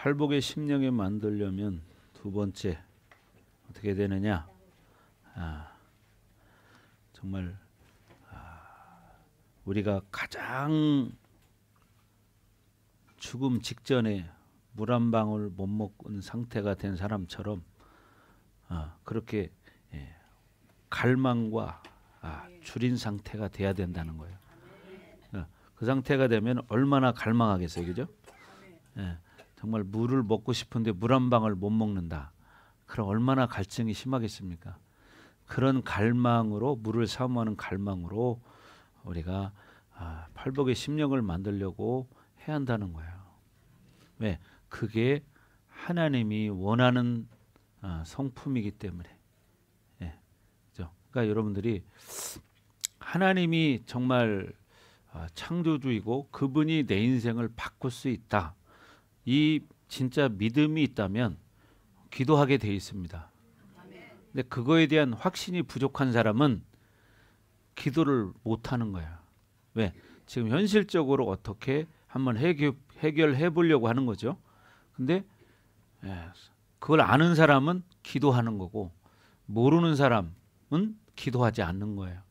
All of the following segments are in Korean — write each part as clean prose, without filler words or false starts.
팔복의 심령에 만들려면 두 번째 어떻게 되느냐? 정말 우리가 가장 죽음 직전에 물 한 방울 못 먹은 상태가 된 사람처럼 그렇게 갈망과 줄인 상태가 돼야 된다는 거예요. 그 상태가 되면 얼마나 갈망하겠어요, 그죠? 정말 물을 먹고 싶은데 물 한 방울 못 먹는다. 그럼 얼마나 갈증이 심하겠습니까? 그런 갈망으로, 물을 사모하는 갈망으로 우리가 팔복의 심령을 만들려고 해야 한다는 거예요. 왜? 그게 하나님이 원하는 성품이기 때문에. 그렇죠? 그러니까 여러분들이 하나님이 정말 창조주이고 그분이 내 인생을 바꿀 수 있다. 이 진짜 믿음이 있다면 기도하게 돼 있습니다. 근데 그거에 대한 확신이 부족한 사람은 기도를 못 하는 거야. 왜? 지금 현실적으로 어떻게 한번 해결해 보려고 하는 거죠. 근데 그걸 아는 사람은 기도하는 거고 모르는 사람은 기도하지 않는 거예요.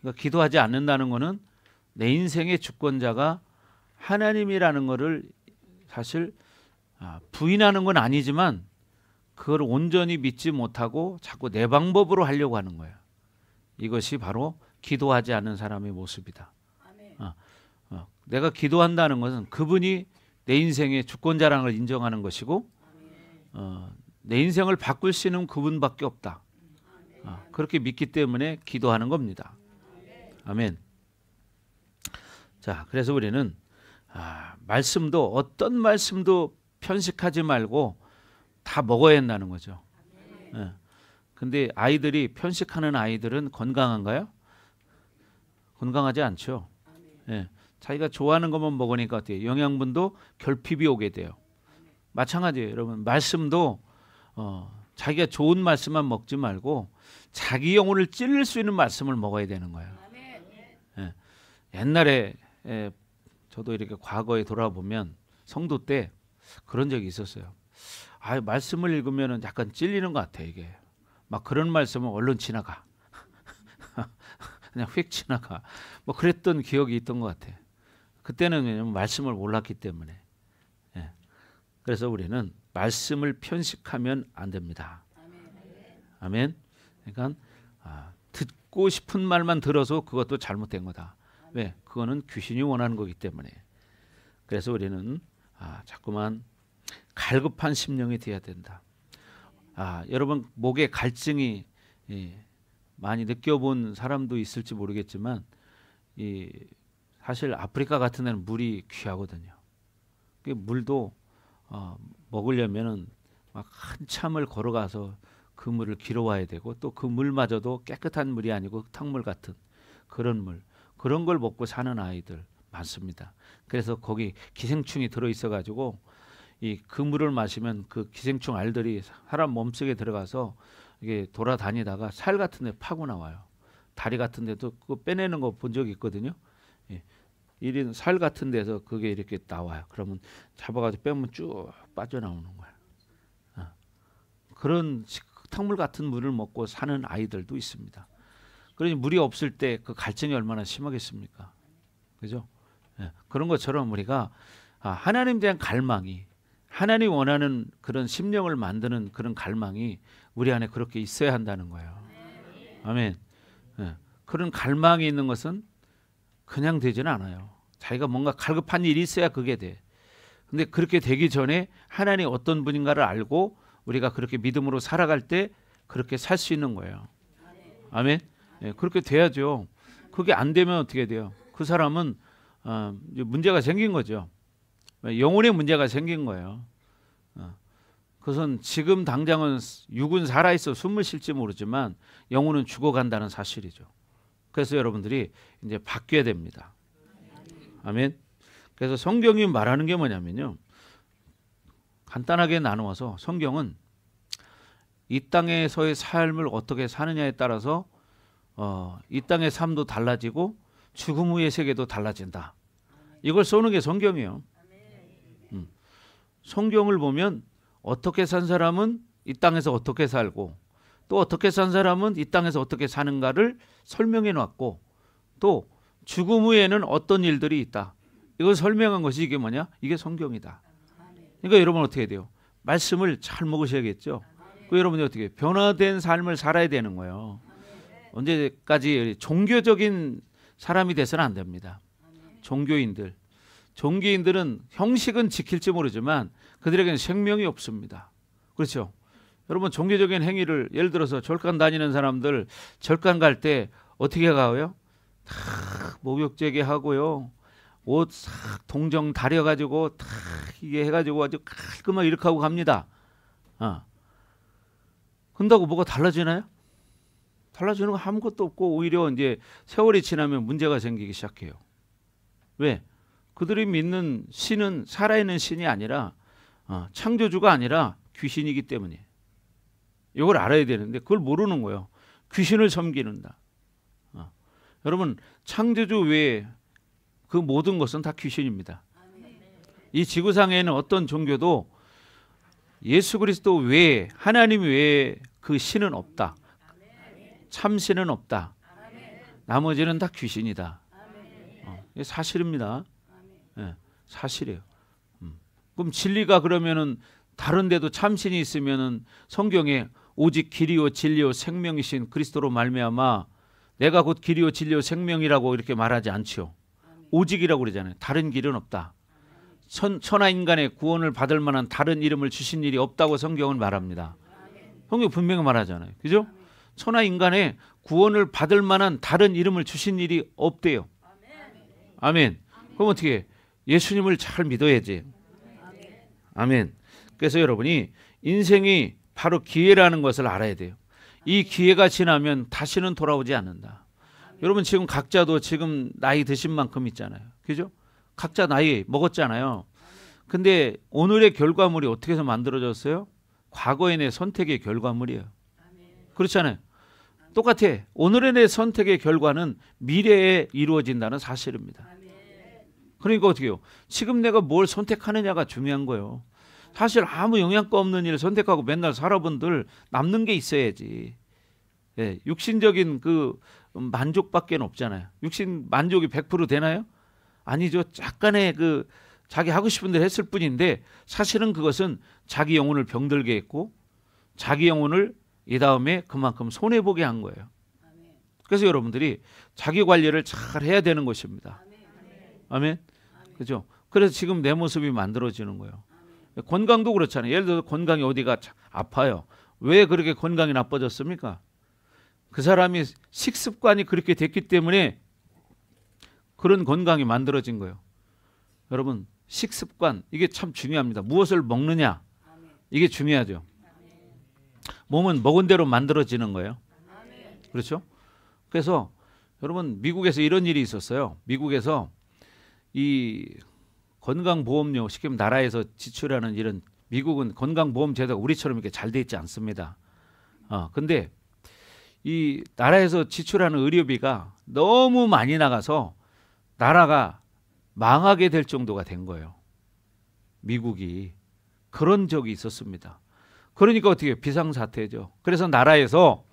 그러니까 기도하지 않는다는 거는 내 인생의 주권자가 하나님이라는 거를 사실 부인하는 건 아니지만 그걸 온전히 믿지 못하고 자꾸 내 방법으로 하려고 하는 거예요. 이것이 바로 기도하지 않는 사람의 모습이다. 내가 기도한다는 것은 그분이 내 인생의 주권자라는 걸 인정하는 것이고 내 인생을 바꿀 수 있는 그분밖에 없다. 그렇게 믿기 때문에 기도하는 겁니다. 아멘. 자, 그래서 우리는 말씀도 어떤 말씀도 편식하지 말고 다 먹어야 한다는 거죠. 근데 아이들이 편식하는 아이들은 건강한가요? 건강하지 않죠. 자기가 좋아하는 것만 먹으니까 어때요? 영양분도 결핍이 오게 돼요. 마찬가지예요. 여러분 말씀도 자기가 좋은 말씀만 먹지 말고 자기 영혼을 찔릴 수 있는 말씀을 먹어야 되는 거예요. 옛날에 저도 이렇게 과거에 돌아보면 성도 때 그런 적이 있었어요. 말씀을 읽으면 약간 찔리는 것 같아. 이게 막 그런 말씀은 얼른 지나가. 그냥 휙 지나가. 뭐 그랬던 기억이 있던 것 같아. 그때는 왜냐면 말씀을 몰랐기 때문에. 그래서 우리는 말씀을 편식하면 안 됩니다. 아멘. 그러니까 듣고 싶은 말만 들어서 그것도 잘못된 거다. 왜? 그거는 귀신이 원하는 거기 때문에. 그래서 우리는 자꾸만 갈급한 심령이 되어야 된다. 여러분 목에 갈증이 많이 느껴본 사람도 있을지 모르겠지만 사실 아프리카 같은 데는 물이 귀하거든요. 물도 먹으려면은 막 한참을 걸어가서 그 물을 길어와야 되고 또 그 물마저도 깨끗한 물이 아니고 흙탕물 같은 그런 물, 그런 걸 먹고 사는 아이들 많습니다. 그래서 거기 기생충이 들어있어 가지고 그 물을 마시면 그 기생충 알들이 사람 몸속에 들어가서 이게 돌아다니다가 살 같은 데 파고 나와요. 다리 같은 데도 그거 빼내는 거 본 적이 있거든요. 이런 살 같은 데서 그게 이렇게 나와요. 그러면 잡아가지고 빼면 쭉 빠져나오는 거예요. 그런 흙탕물 같은 물을 먹고 사는 아이들도 있습니다. 그러니 물이 없을 때 그 갈증이 얼마나 심하겠습니까? 그죠? 그런 것처럼 우리가 하나님에 대한 갈망이, 하나님 원하는 그런 심령을 만드는 그런 갈망이 우리 안에 그렇게 있어야 한다는 거예요. 아멘. 그런 갈망이 있는 것은 그냥 되지는 않아요. 자기가 뭔가 갈급한 일이 있어야 그게 돼. 근데 그렇게 되기 전에 하나님 어떤 분인가를 알고 우리가 그렇게 믿음으로 살아갈 때 그렇게 살 수 있는 거예요. 아멘. 그렇게 돼야죠. 그게 안 되면 어떻게 돼요? 그 사람은 문제가 생긴 거죠. 영혼의 문제가 생긴 거예요. 그것은 지금 당장은 육은 살아있어 숨을 쉴지 모르지만 영혼은 죽어간다는 사실이죠. 그래서 여러분들이 이제 바뀌어야 됩니다. 아멘. 그래서 성경이 말하는 게 뭐냐면요, 간단하게 나누어서 성경은 이 땅에서의 삶을 어떻게 사느냐에 따라서 이 땅의 삶도 달라지고 죽음 후의 세계도 달라진다. 이걸 쏘는 게 성경이에요. 성경을 보면 어떻게 산 사람은 이 땅에서 어떻게 살고 또 어떻게 산 사람은 이 땅에서 어떻게 사는가를 설명해 놨고 또 죽음 후에는 어떤 일들이 있다. 이걸 설명한 것이 이게 뭐냐? 이게 성경이다. 그러니까 여러분 어떻게 해야 돼요? 말씀을 잘 먹으셔야겠죠. 그 여러분이 어떻게 변화된 삶을 살아야 되는 거예요. 언제까지 종교적인 사람이 돼서는 안 됩니다. 종교인들은 형식은 지킬지 모르지만 그들에게는 생명이 없습니다. 그렇죠? 여러분 종교적인 행위를 예를 들어서 절간 다니는 사람들 절간 갈 때 어떻게 가요? 다 목욕제게 하고요. 옷 싹 동정 다려가지고 다 이게 해가지고 아주 깔끔하게 이렇게 하고 갑니다. 근다고 뭐가 달라지나요? 달라지는 거 아무것도 없고 오히려 이제 세월이 지나면 문제가 생기기 시작해요. 왜? 그들이 믿는 신은 살아있는 신이 아니라 창조주가 아니라 귀신이기 때문에 이걸 알아야 되는데 그걸 모르는 거예요. 귀신을 섬기는다. 여러분 창조주 외에 그 모든 것은 다 귀신입니다. 이 지구상에는 어떤 종교도 예수 그리스도 외에 하나님 외에 그 신은 없다. 참신은 없다. 나머지는 다 귀신이다. 이게 사실입니다. 네, 사실이에요. 그럼 진리가 그러면은 다른 데도 참신이 있으면은 성경에 오직 길이요 진리요 생명이신 그리스도로 말미암아 내가 곧 길이요 진리요 생명이라고 이렇게 말하지 않지요. 오직이라고 그러잖아요. 다른 길은 없다. 천하 인간의 구원을 받을 만한 다른 이름을 주신 일이 없다고 성경은 말합니다. 성경 분명히 말하잖아요. 그죠? 천하 인간의 구원을 받을 만한 다른 이름을 주신 일이 없대요. 아멘. 그럼 어떻게 해? 예수님을 잘 믿어야지. 아멘. 그래서 여러분이 인생이 바로 기회라는 것을 알아야 돼요. 이 기회가 지나면 다시는 돌아오지 않는다. 여러분 지금 각자도 지금 나이 드신 만큼 있잖아요. 그죠? 각자 나이 먹었잖아요. 근데 오늘의 결과물이 어떻게 해서 만들어졌어요? 과거의 내 선택의 결과물이에요. 그렇잖아요. 똑같아. 오늘의 내 선택의 결과는 미래에 이루어진다는 사실입니다. 그러니까 어떻게 해요? 지금 내가 뭘 선택하느냐가 중요한 거예요. 사실 아무 영향가 없는 일을 선택하고 맨날 살아본들 남는 게 있어야지. 예, 육신적인 그 만족밖에 없잖아요. 육신 만족이 100% 되나요? 아니죠. 약간의 그 자기 하고 싶은 대로 했을 뿐인데 사실은 그것은 자기 영혼을 병들게 했고 자기 영혼을 이 다음에 그만큼 손해보게 한 거예요. 그래서 여러분들이 자기 관리를 잘 해야 되는 것입니다. 아멘. 그죠? 그래서 지금 내 모습이 만들어지는 거예요. 건강도 그렇잖아요. 예를 들어서 건강이 어디가 아파요. 왜 그렇게 건강이 나빠졌습니까? 그 사람이 식습관이 그렇게 됐기 때문에 그런 건강이 만들어진 거예요. 여러분 식습관 이게 참 중요합니다. 무엇을 먹느냐 이게 중요하죠. 몸은 먹은 대로 만들어지는 거예요. 그렇죠? 그래서 여러분 미국에서 이런 일이 있었어요. 미국에서 이 건강보험료 쉽게 말하면 나라에서 지출하는 이런 미국은 건강보험 제도가 우리처럼 이렇게 잘 돼 있지 않습니다. 근데 이 나라에서 지출하는 의료비가 너무 많이 나가서 나라가 망하게 될 정도가 된 거예요. 미국이 그런 적이 있었습니다. 그러니까 어떻게 해요? 비상사태죠. 그래서 나라에서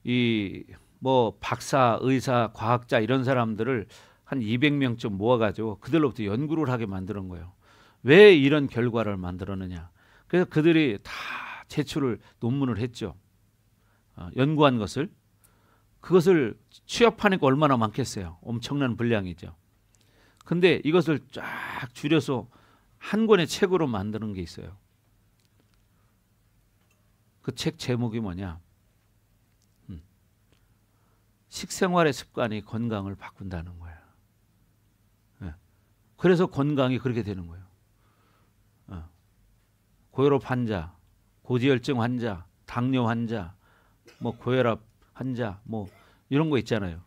이 뭐 박사, 의사, 과학자 이런 사람들을 한 200명쯤 모아가지고 그들로부터 연구를 하게 만드는 거예요. 왜 이런 결과를 만들었느냐. 그래서 그들이 다 제출을 논문을 했죠. 연구한 것을. 그것을 취합하니까 얼마나 많겠어요. 엄청난 분량이죠. 근데 이것을 쫙 줄여서 한 권의 책으로 만드는 게 있어요. 그 책 제목이 뭐냐. 식생활의 습관이 건강을 바꾼다는 거예요. 그래서 건강이 그렇게 되는 거예요. 고혈압 환자, 고지혈증 환자, 당뇨 환자, 뭐 고혈압 환자, 뭐 이런 거 있잖아요.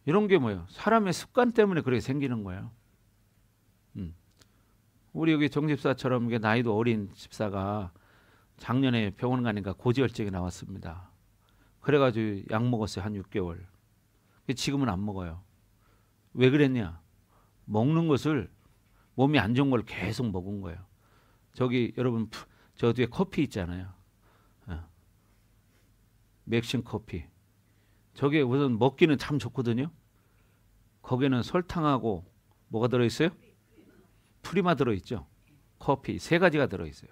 이런 게 뭐예요? 사람의 습관 때문에 그렇게 생기는 거예요. 우리 여기 정 집사처럼 나이도 어린 집사가 작년에 병원 가니까 고지혈증이 나왔습니다. 그래가지고 약 먹었어요. 한 6개월. 지금은 안 먹어요. 왜 그랬냐? 먹는 것을 몸이 안 좋은 걸 계속 먹은 거예요. 저기 여러분 저 뒤에 커피 있잖아요. 맥심 커피. 저게 우선 먹기는 참 좋거든요. 거기는 설탕하고 뭐가 들어있어요? 프리마 들어있죠. 커피 3가지가 들어있어요.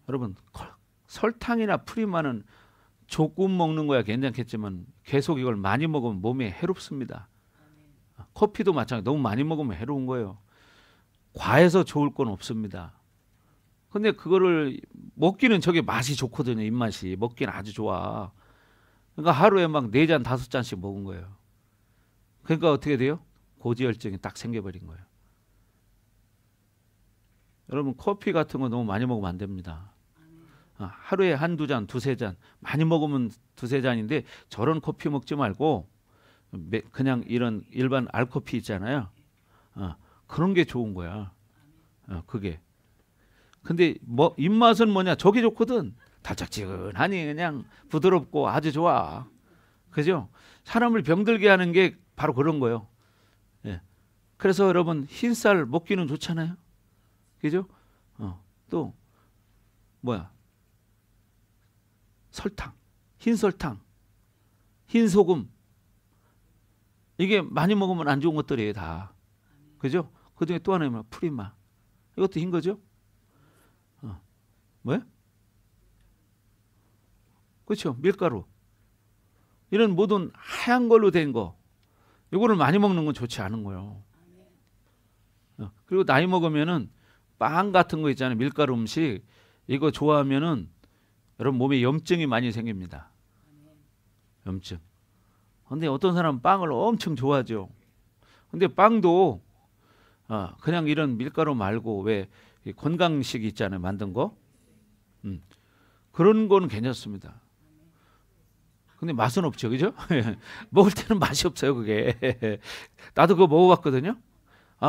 여러분 설탕이나 프리마는 조금 먹는 거야 괜찮겠지만 계속 이걸 많이 먹으면 몸에 해롭습니다. 커피도 마찬가지. 너무 많이 먹으면 해로운 거예요. 과해서 좋을 건 없습니다. 근데 그거를 먹기는 저게 맛이 좋거든요. 입맛이. 먹기는 아주 좋아. 그러니까 하루에 막 4잔 5잔씩 먹은 거예요. 그러니까 어떻게 돼요? 고지혈증이 딱 생겨버린 거예요. 여러분 커피 같은 거 너무 많이 먹으면 안 됩니다. 하루에 1-2잔, 2-3잔 많이 먹으면 2-3잔인데 저런 커피 먹지 말고 그냥 이런 일반 알커피 있잖아요. 그런 게 좋은 거야. 그게. 근데 뭐 입맛은 뭐냐? 저게 좋거든. 달짝지근하니 그냥 부드럽고 아주 좋아. 그죠? 사람을 병들게 하는 게 바로 그런 거예요. 예. 그래서 여러분 흰쌀 먹기는 좋잖아요. 그죠? 또 뭐야? 설탕, 흰설탕, 흰소금 이게 많이 먹으면 안 좋은 것들이에요 다. 그죠? 그중에 또 하나는 프리마. 이것도 흰 거죠? 뭐야? 그렇죠. 밀가루. 이런 모든 하얀 걸로 된 거. 이거를 많이 먹는 건 좋지 않은 거예요. 그리고 나이 먹으면은 빵 같은 거 있잖아요. 밀가루 음식. 이거 좋아하면은 여러분 몸에 염증이 많이 생깁니다. 염증. 근데 어떤 사람은 빵을 엄청 좋아하죠. 근데 빵도 그냥 이런 밀가루 말고 왜 건강식 있잖아요. 만든 거. 그런 거는 괜찮습니다. 근데 맛은 없죠. 그죠? 먹을 때는 맛이 없어요. 그게. 나도 그거 먹어봤거든요.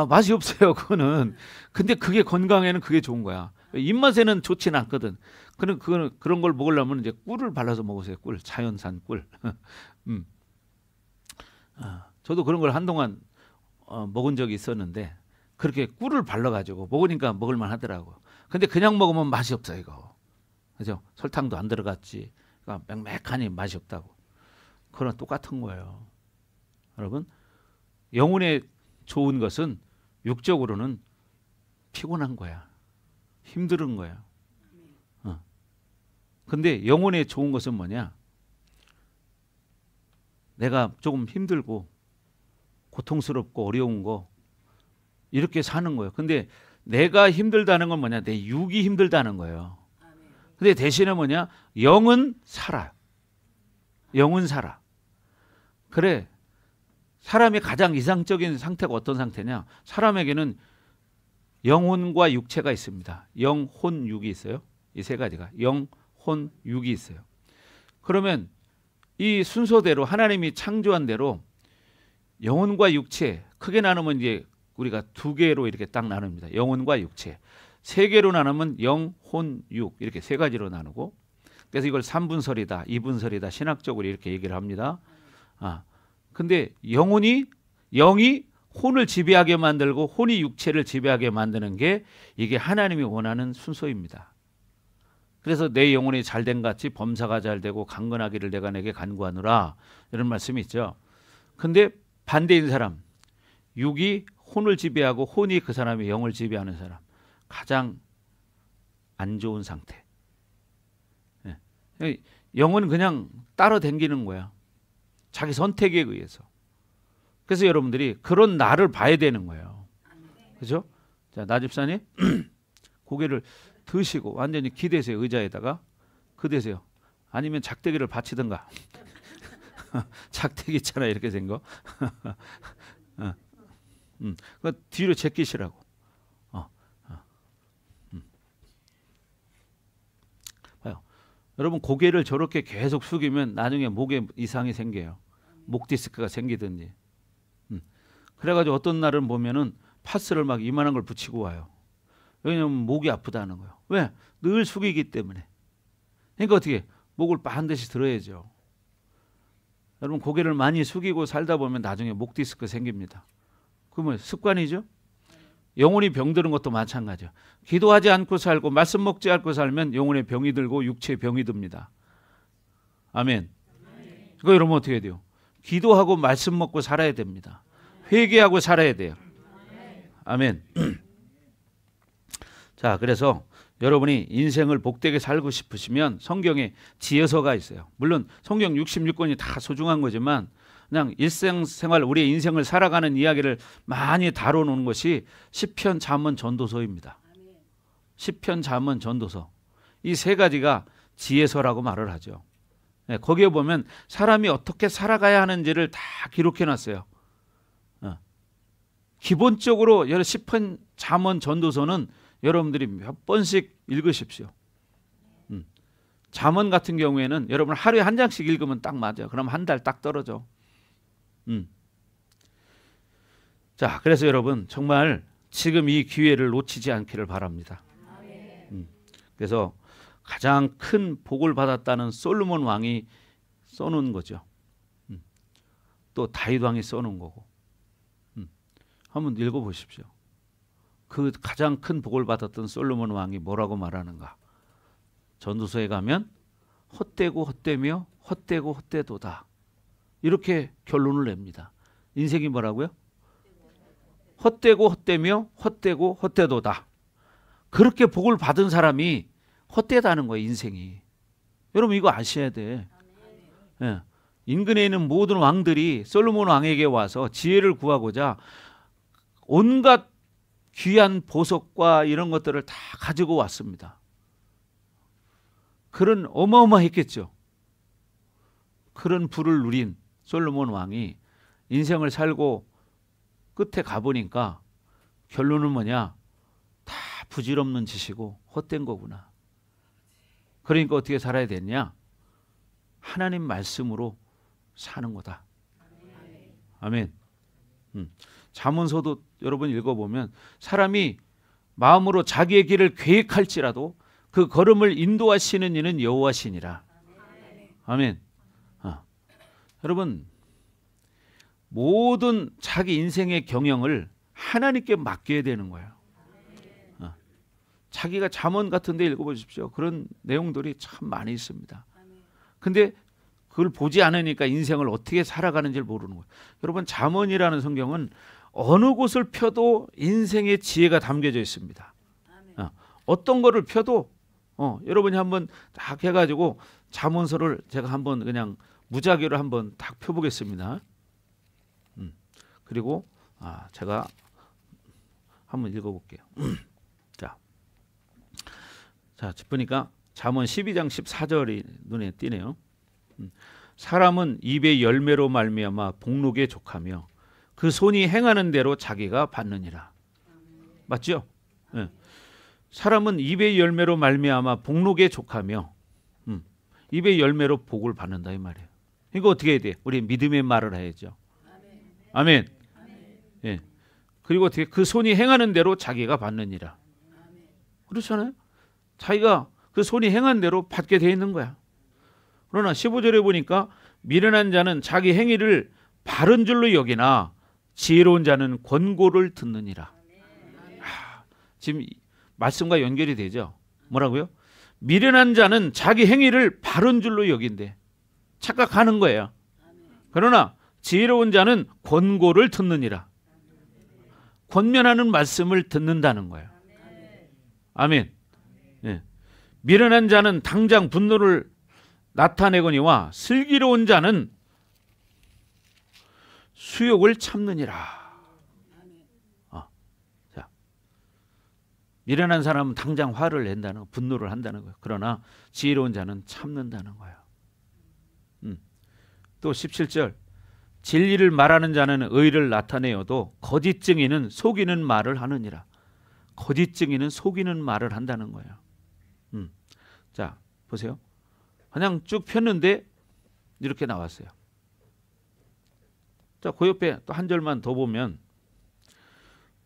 맛이 없어요. 그거는. 근데 그게 건강에는 그게 좋은 거야. 입맛에는 좋지는 않거든. 그런 걸 먹으려면 이제 꿀을 발라서 먹으세요. 꿀. 자연산 꿀. 저도 그런 걸 한동안 먹은 적이 있었는데 그렇게 꿀을 발라가지고 먹으니까 먹을만 하더라고. 근데 그냥 먹으면 맛이 없어 이거. 그죠? 설탕도 안 들어갔지. 그러니까 맹맥하니 맛이 없다고. 그건 똑같은 거예요. 여러분 영혼에 좋은 것은 육적으로는 피곤한 거야. 힘든 거야. 근데 영혼에 좋은 것은 뭐냐? 내가 조금 힘들고 고통스럽고 어려운 거 이렇게 사는 거예요. 근데 내가 힘들다는 건 뭐냐? 내 육이 힘들다는 거예요. 근데 대신에 뭐냐? 영은 살아요. 영은 살아. 그래. 사람의 가장 이상적인 상태가 어떤 상태냐? 사람에게는 영혼과 육체가 있습니다. 영, 혼, 육이 있어요. 이 3가지가. 영, 혼, 육이 있어요. 그러면 이 순서대로 하나님이 창조한 대로 영혼과 육체 크게 나누면 이제 우리가 2개로 이렇게 딱 나눕니다. 영혼과 육체. 3개로 나누면 영, 혼, 육 이렇게 3가지로 나누고 그래서 이걸 3분설이다, 2분설이다 신학적으로 이렇게 얘기를 합니다. 근데 영이 혼을 지배하게 만들고 혼이 육체를 지배하게 만드는 게 이게 하나님이 원하는 순서입니다. 그래서 내 영혼이 잘된 같이 범사가 잘되고 강건하기를 내가 내게 간구하노라 이런 말씀이 있죠. 근데 반대인 사람 육이 혼을 지배하고 혼이 그 사람의 영을 지배하는 사람 가장 안 좋은 상태. 영은 그냥 따라 댕기는 거야. 자기 선택에 의해서. 그래서 여러분들이 그런 나를 봐야 되는 거예요. 그죠? 자, 나 집사님 고개를 드시고 완전히 기대세요. 의자에다가 그대세요. 아니면 작대기를 받치든가. 작대기 있잖아 이렇게 된 거. 그 뒤로 제끼시라고. 봐요. 여러분 고개를 저렇게 계속 숙이면 나중에 목에 이상이 생겨요. 목 디스크가 생기든지. 그래가지고 어떤 날은 보면은 파스를 막 이만한 걸 붙이고 와요. 왜냐면 목이 아프다는 거예요. 왜? 늘 숙이기 때문에. 그러니까 어떻게 목을 반드시 들어야죠. 여러분 고개를 많이 숙이고 살다 보면 나중에 목 디스크 생깁니다. 그러면 습관이죠. 영혼이 병드는 것도 마찬가지야. 기도하지 않고 살고 말씀 먹지 않고 살면 영혼의 병이 들고 육체의 병이 듭니다. 아멘. 그거 여러분 어떻게 해야 돼요? 기도하고 말씀 먹고 살아야 됩니다. 회개하고 살아야 돼요. 아멘. 자, 그래서 여러분이 인생을 복되게 살고 싶으시면 성경에 지혜서가 있어요. 물론 성경 66권이 다 소중한 거지만 그냥 일생생활 우리의 인생을 살아가는 이야기를 많이 다뤄놓은 것이 시편, 잠언, 전도서입니다. 시편, 잠언, 전도서 이 세 가지가 지혜서라고 말을 하죠. 네, 거기에 보면 사람이 어떻게 살아가야 하는지를 다 기록해놨어요. 기본적으로 시편, 잠언, 전도서는 여러분들이 몇 번씩 읽으십시오. 잠언 같은 경우에는 여러분 하루에 한 장씩 읽으면 딱 맞아요. 그럼 한 달 딱 떨어져. 자, 그래서 여러분 정말 지금 이 기회를 놓치지 않기를 바랍니다. 그래서 가장 큰 복을 받았다는 솔로몬 왕이 써놓은 거죠. 또 다윗 왕이 써놓은 거고. 한번 읽어보십시오. 그 가장 큰 복을 받았던 솔로몬 왕이 뭐라고 말하는가? 전도서에 가면 헛되고 헛되며 헛되고 헛되도다. 이렇게 결론을 냅니다. 인생이 뭐라고요? 헛되고 헛되며 헛되고 헛되도다. 그렇게 복을 받은 사람이 헛되다는 거예요. 인생이. 여러분 이거 아셔야 돼. 예. 인근에 있는 모든 왕들이 솔로몬 왕에게 와서 지혜를 구하고자 온갖 귀한 보석과 이런 것들을 다 가지고 왔습니다. 그런 어마어마했겠죠. 그런 부를 누린 솔로몬 왕이 인생을 살고 끝에 가보니까 결론은 뭐냐? 다 부질없는 짓이고 헛된 거구나. 그러니까 어떻게 살아야 되냐? 하나님 말씀으로 사는 거다. 아멘. 잠언서도 여러분 읽어보면 사람이 마음으로 자기의 길을 계획할지라도 그 걸음을 인도하시는 이는 여호와시니라. 아멘. 여러분 모든 자기 인생의 경영을 하나님께 맡겨야 되는 거예요. 자기가 잠언 같은 데 읽어보십시오. 그런 내용들이 참 많이 있습니다. 근데 그걸 보지 않으니까 인생을 어떻게 살아가는지를 모르는 거예요. 여러분 잠언이라는 성경은 어느 곳을 펴도 인생의 지혜가 담겨져 있습니다. 어떤 거를 펴도 여러분이 한번 딱 해가지고 잠언서를 제가 한번 그냥 무작위로 한번 딱 펴보겠습니다. 그리고 제가 한번 읽어볼게요. 자, 보니까 잠언 12장 14절이 눈에 띄네요. 사람은 입의 열매로 말미암아 복록에 족하며 그 손이 행하는 대로 자기가 받느니라. 맞죠? 네. 사람은 입의 열매로 말미암아 복록에 족하며 입의 열매로 복을 받는다 이 말이에요. 이거 어떻게 해야 돼? 우리 믿음의 말을 해야죠. 아멘. 예. 그리고 어떻게 그 손이 행하는 대로 자기가 받느니라. 그렇잖아요. 자기가 그 손이 행한 대로 받게 돼 있는 거야. 그러나 15절에 보니까 미련한 자는 자기 행위를 바른 줄로 여기나 지혜로운 자는 권고를 듣느니라. 지금 말씀과 연결이 되죠. 뭐라고요? 미련한 자는 자기 행위를 바른 줄로 여긴대. 착각하는 거예요. 그러나 지혜로운 자는 권고를 듣느니라. 권면하는 말씀을 듣는다는 거예요. 아멘. 예. 미련한 자는 당장 분노를 나타내거니와 슬기로운 자는 수욕을 참느니라. 자, 미련한 사람은 당장 화를 낸다는 거, 분노를 한다는 거예요. 그러나 지혜로운 자는 참는다는 거예요. 또 17절 진리를 말하는 자는 의를 나타내어도 거짓 증인은 속이는 말을 하느니라. 거짓 증인은 속이는 말을 한다는 거예요. 자, 보세요. 그냥 쭉 폈는데 이렇게 나왔어요. 자, 그 옆에 또 한 절만 더 보면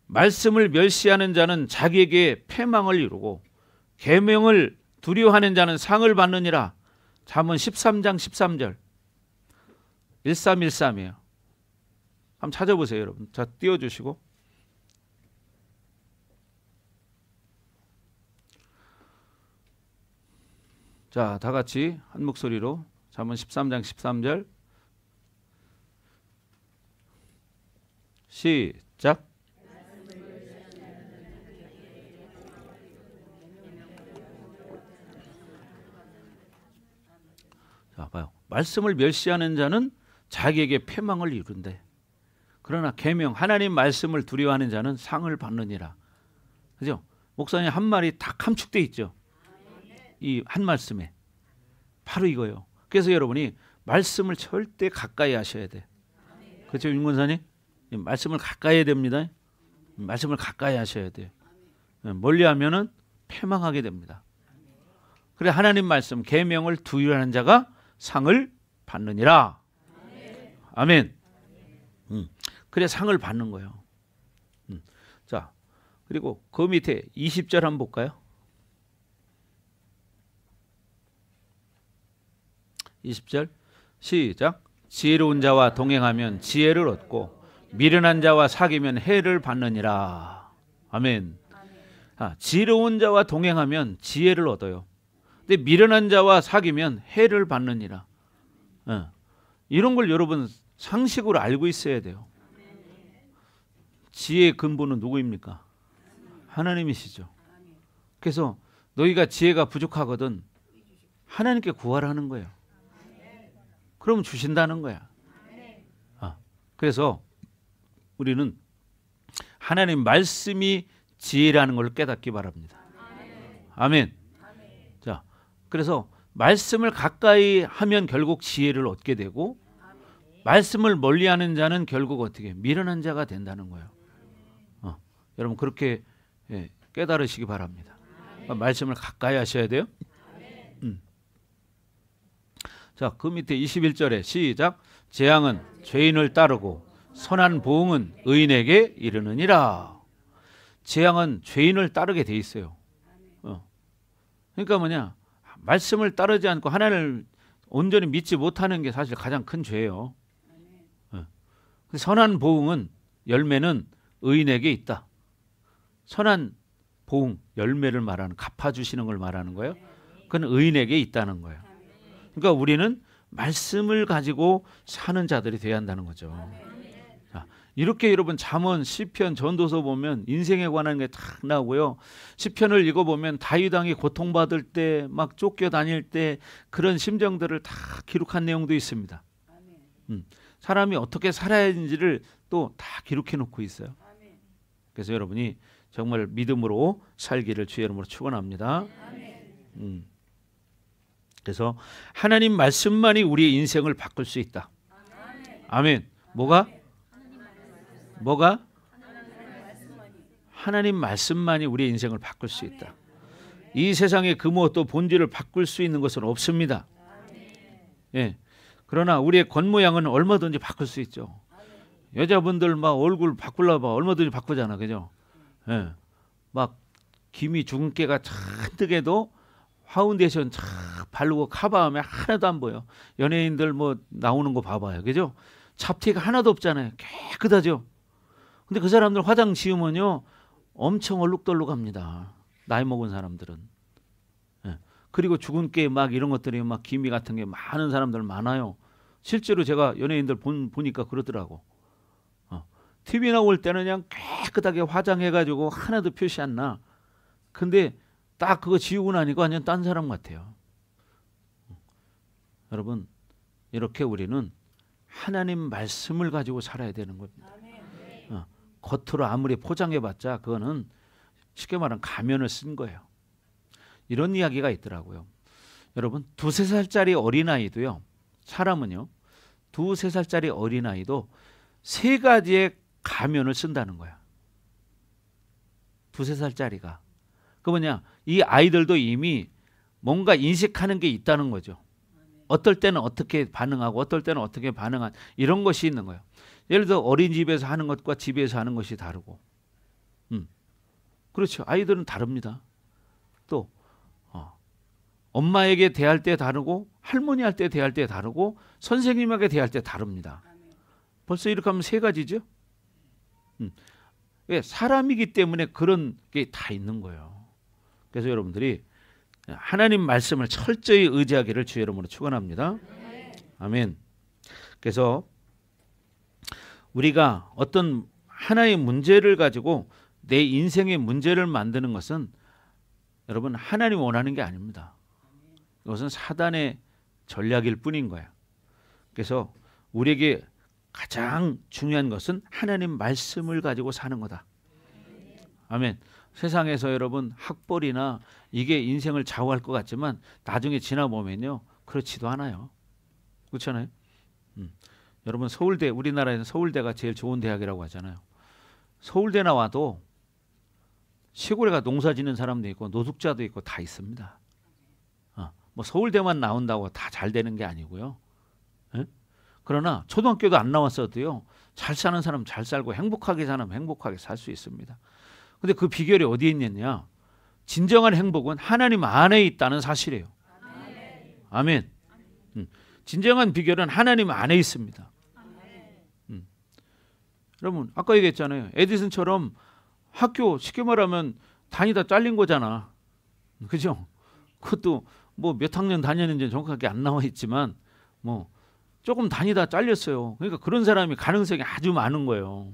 말씀을 멸시하는 자는 자기에게 패망을 이루고 계명을 두려워하는 자는 상을 받느니라. 잠언 13장 13절 1313이에요. 한번 찾아보세요 여러분. 자, 띄워주시고 자, 다 같이 한 목소리로 잠언 13장 13절 시작. 자, 봐요. 말씀을 멸시하는 자는 자기에게 패망을 이룬대. 그러나 계명 하나님 말씀을 두려워하는 자는 상을 받느니라. 그죠? 목사님 한 말이 다 감축돼 있죠. 이 한 말씀에 바로 이거예요. 그래서 여러분이 말씀을 절대 가까이 하셔야 돼. 그렇죠, 윤권사님? 말씀을 가까이 해야 됩니다. 말씀을 가까이 하셔야 돼. 멀리하면은 패망하게 됩니다. 그래 하나님 말씀 계명을 두려워하는 자가 상을 받느니라. 아멘. 그래 상을 받는 거예요. 자, 그리고 그 밑에 20절 한번 볼까요? 20절 시작. 지혜로운 자와 동행하면 지혜를 얻고 미련한 자와 사귀면 해를 받느니라. 아멘. 지혜로운 자와 동행하면 지혜를 얻어요. 근데 미련한 자와 사귀면 해를 받느니라. 이런 걸 여러분 상식으로 알고 있어야 돼요. 지혜의 근본은 누구입니까? 하나님이시죠. 그래서 너희가 지혜가 부족하거든 하나님께 구하라는 거예요. 그럼 주신다는 거야. 그래서 우리는 하나님 말씀이 지혜라는 걸 깨닫기 바랍니다. 아멘. 자, 그래서 말씀을 가까이 하면 결국 지혜를 얻게 되고 말씀을 멀리하는 자는 결국 어떻게 미련한 자가 된다는 거예요. 여러분 그렇게 깨달으시기 바랍니다. 말씀을 가까이 하셔야 돼요. 자, 그 밑에 21절에 시작. 재앙은 죄인을 따르고 선한 보응은 의인에게 이르느니라. 재앙은 죄인을 따르게 돼 있어요. 그러니까 뭐냐, 말씀을 따르지 않고 하나님을 온전히 믿지 못하는 게 사실 가장 큰 죄예요. 선한 보응은 열매는 의인에게 있다. 선한 보응, 열매를 말하는, 갚아주시는 걸 말하는 거예요. 그건 의인에게 있다는 거예요. 그러니까 우리는 말씀을 가지고 사는 자들이 돼야 한다는 거죠. 자, 이렇게 여러분 잠언, 시편, 전도서 보면 인생에 관한 게 딱 나오고요. 시편을 읽어보면 다윗 왕이 고통받을 때 막 쫓겨다닐 때 그런 심정들을 다 기록한 내용도 있습니다. 사람이 어떻게 살아야 하는지를 또 다 기록해 놓고 있어요. 그래서 여러분이 정말 믿음으로 살기를 주의 이름으로 축원합니다. 그래서 하나님 말씀만이 우리의 인생을 바꿀 수 있다. 아멘. 뭐가? 하나님 말씀만이 우리의 인생을 바꿀 수 있다. 이 세상의 그 무엇도 본질을 바꿀 수 있는 것은 없습니다. 예. 그러나 우리의 겉모양은 얼마든지 바꿀 수 있죠. 여자분들 막 얼굴 바꾸려고 봐 얼마든지 바꾸잖아, 그죠? 예. 막 김이 죽은 깨가 잔뜩 해도 파운데이션 쫙 바르고 커버하면 하나도 안 보여. 연예인들 뭐 나오는 거 봐봐요, 그죠? 잡티가 하나도 없잖아요. 깨끗하죠. 근데 그 사람들 화장 지우면요 엄청 얼룩덜룩합니다. 나이 먹은 사람들은. 예. 그리고 죽은 깨 막 이런 것들이 막 기미 같은 게 많은 사람들 많아요. 실제로 제가 연예인들 보니까 그러더라고. TV 나올 때는 그냥 깨끗하게 화장해가지고 하나도 표시 안 나. 근데 딱 그거 지우고 나니까 완전 딴 사람 같아요. 여러분 이렇게 우리는 하나님 말씀을 가지고 살아야 되는 겁니다. 겉으로 아무리 포장해봤자 그거는 쉽게 말하면 가면을 쓴 거예요. 이런 이야기가 있더라고요. 여러분 2-3살짜리 어린아이도요. 사람은요. 2-3살짜리 어린아이도 3가지의 가면을 쓴다는 거야. 2-3살짜리가. 그 뭐냐, 이 아이들도 이미 뭔가 인식하는 게 있다는 거죠. 어떨 때는 어떻게 반응하고 어떨 때는 어떻게 반응한 이런 것이 있는 거예요. 예를 들어 어린이집에서 하는 것과 집에서 하는 것이 다르고. 그렇죠. 아이들은 다릅니다. 또 엄마에게 대할 때 다르고 할머니 할 때 대할 때 다르고 선생님에게 대할 때 다릅니다. 벌써 이렇게 하면 3가지죠. 왜? 사람이기 때문에 그런 게 다 있는 거예요. 그래서 여러분들이 하나님 말씀을 철저히 의지하기를 주의 이름으로 축원합니다. 아멘. 그래서 우리가 어떤 하나의 문제를 가지고 내 인생의 문제를 만드는 것은 여러분 하나님 원하는 게 아닙니다. 이것은 사단의 전략일 뿐인 거야. 그래서 우리에게 가장 중요한 것은 하나님 말씀을 가지고 사는 거다. 아멘. 세상에서 여러분 학벌이나 이게 인생을 좌우할 것 같지만 나중에 지나보면요 그렇지도 않아요. 그렇잖아요. 여러분 서울대, 우리나라에는 서울대가 제일 좋은 대학이라고 하잖아요. 서울대 나와도 시골에 가 농사 짓는 사람도 있고 노숙자도 있고 다 있습니다. 뭐 서울대만 나온다고 다 잘 되는 게 아니고요. 에? 그러나 초등학교도 안 나왔어도요 잘 사는 사람 잘 살고 행복하게 사는 사람 행복하게 살 수 있습니다. 근데 그 비결이 어디에 있느냐? 진정한 행복은 하나님 안에 있다는 사실이에요. 아멘. 진정한 비결은 하나님 안에 있습니다. 여러분 아까 얘기했잖아요. 에디슨처럼 학교 쉽게 말하면 다니다 잘린 거잖아. 그죠? 그것도 뭐 몇 학년 다녔는지 정확하게 안 나와 있지만 뭐 조금 다니다 잘렸어요. 그러니까 그런 사람이 가능성이 아주 많은 거예요.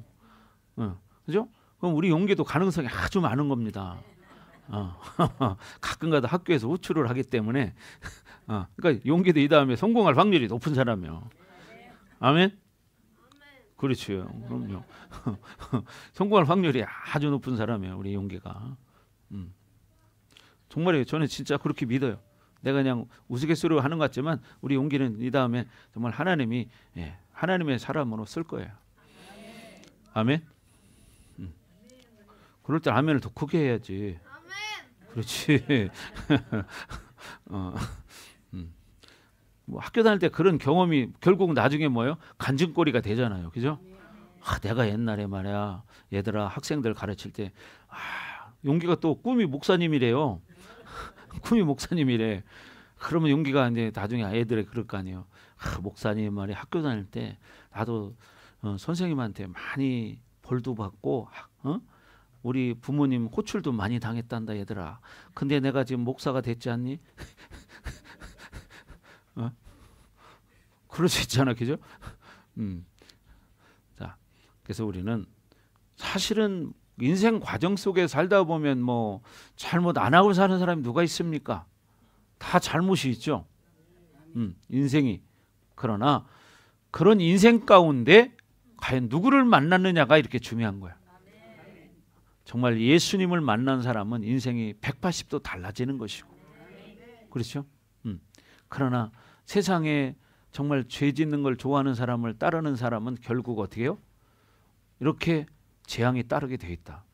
그죠? 그럼 우리 용기도 가능성이 아주 많은 겁니다. 가끔가다 학교에서 호출을 하기 때문에 그러니까 용기도 이 다음에 성공할 확률이 높은 사람이요. 아멘? 그렇죠. 그럼요. 성공할 확률이 아주 높은 사람이에요. 우리 용기가. 정말이에요. 저는 진짜 그렇게 믿어요. 내가 그냥 우스갯소리로 하는 것 같지만 우리 용기는 이 다음에 정말 하나님이 하나님의 사람으로 쓸 거예요. 아멘? 그럴 때 아멘을 더 크게 해야지. 그렇지. 뭐 학교 다닐 때 그런 경험이 결국 나중에 뭐예요? 간증거리가 되잖아요. 그죠? 내가 옛날에 말이야 얘들아 학생들 가르칠 때 용기가 또 꿈이 목사님이래요. 꿈이 목사님이래. 그러면 용기가 이제 나중에 애들이 그럴 거 아니에요. 목사님 말이 학교 다닐 때 나도 선생님한테 많이 벌도 받고 우리 부모님 호출도 많이 당했단다 얘들아. 근데 내가 지금 목사가 됐지 않니? 그럴 수 있잖아, 그죠? 자, 그래서 우리는 사실은 인생 과정 속에 살다 보면 뭐 잘못 안 하고 사는 사람이 누가 있습니까? 다 잘못이 있죠. 인생이. 그러나 그런 인생 가운데 과연 누구를 만났느냐가 이렇게 중요한 거야. 정말 예수님을 만난 사람은 인생이 180도 달라지는 것이고, 그렇죠? 그러나 세상에 정말 죄 짓는 걸 좋아하는 사람을 따르는 사람은 결국 어떻게 해요? 이렇게 재앙이 따르게 돼 있다.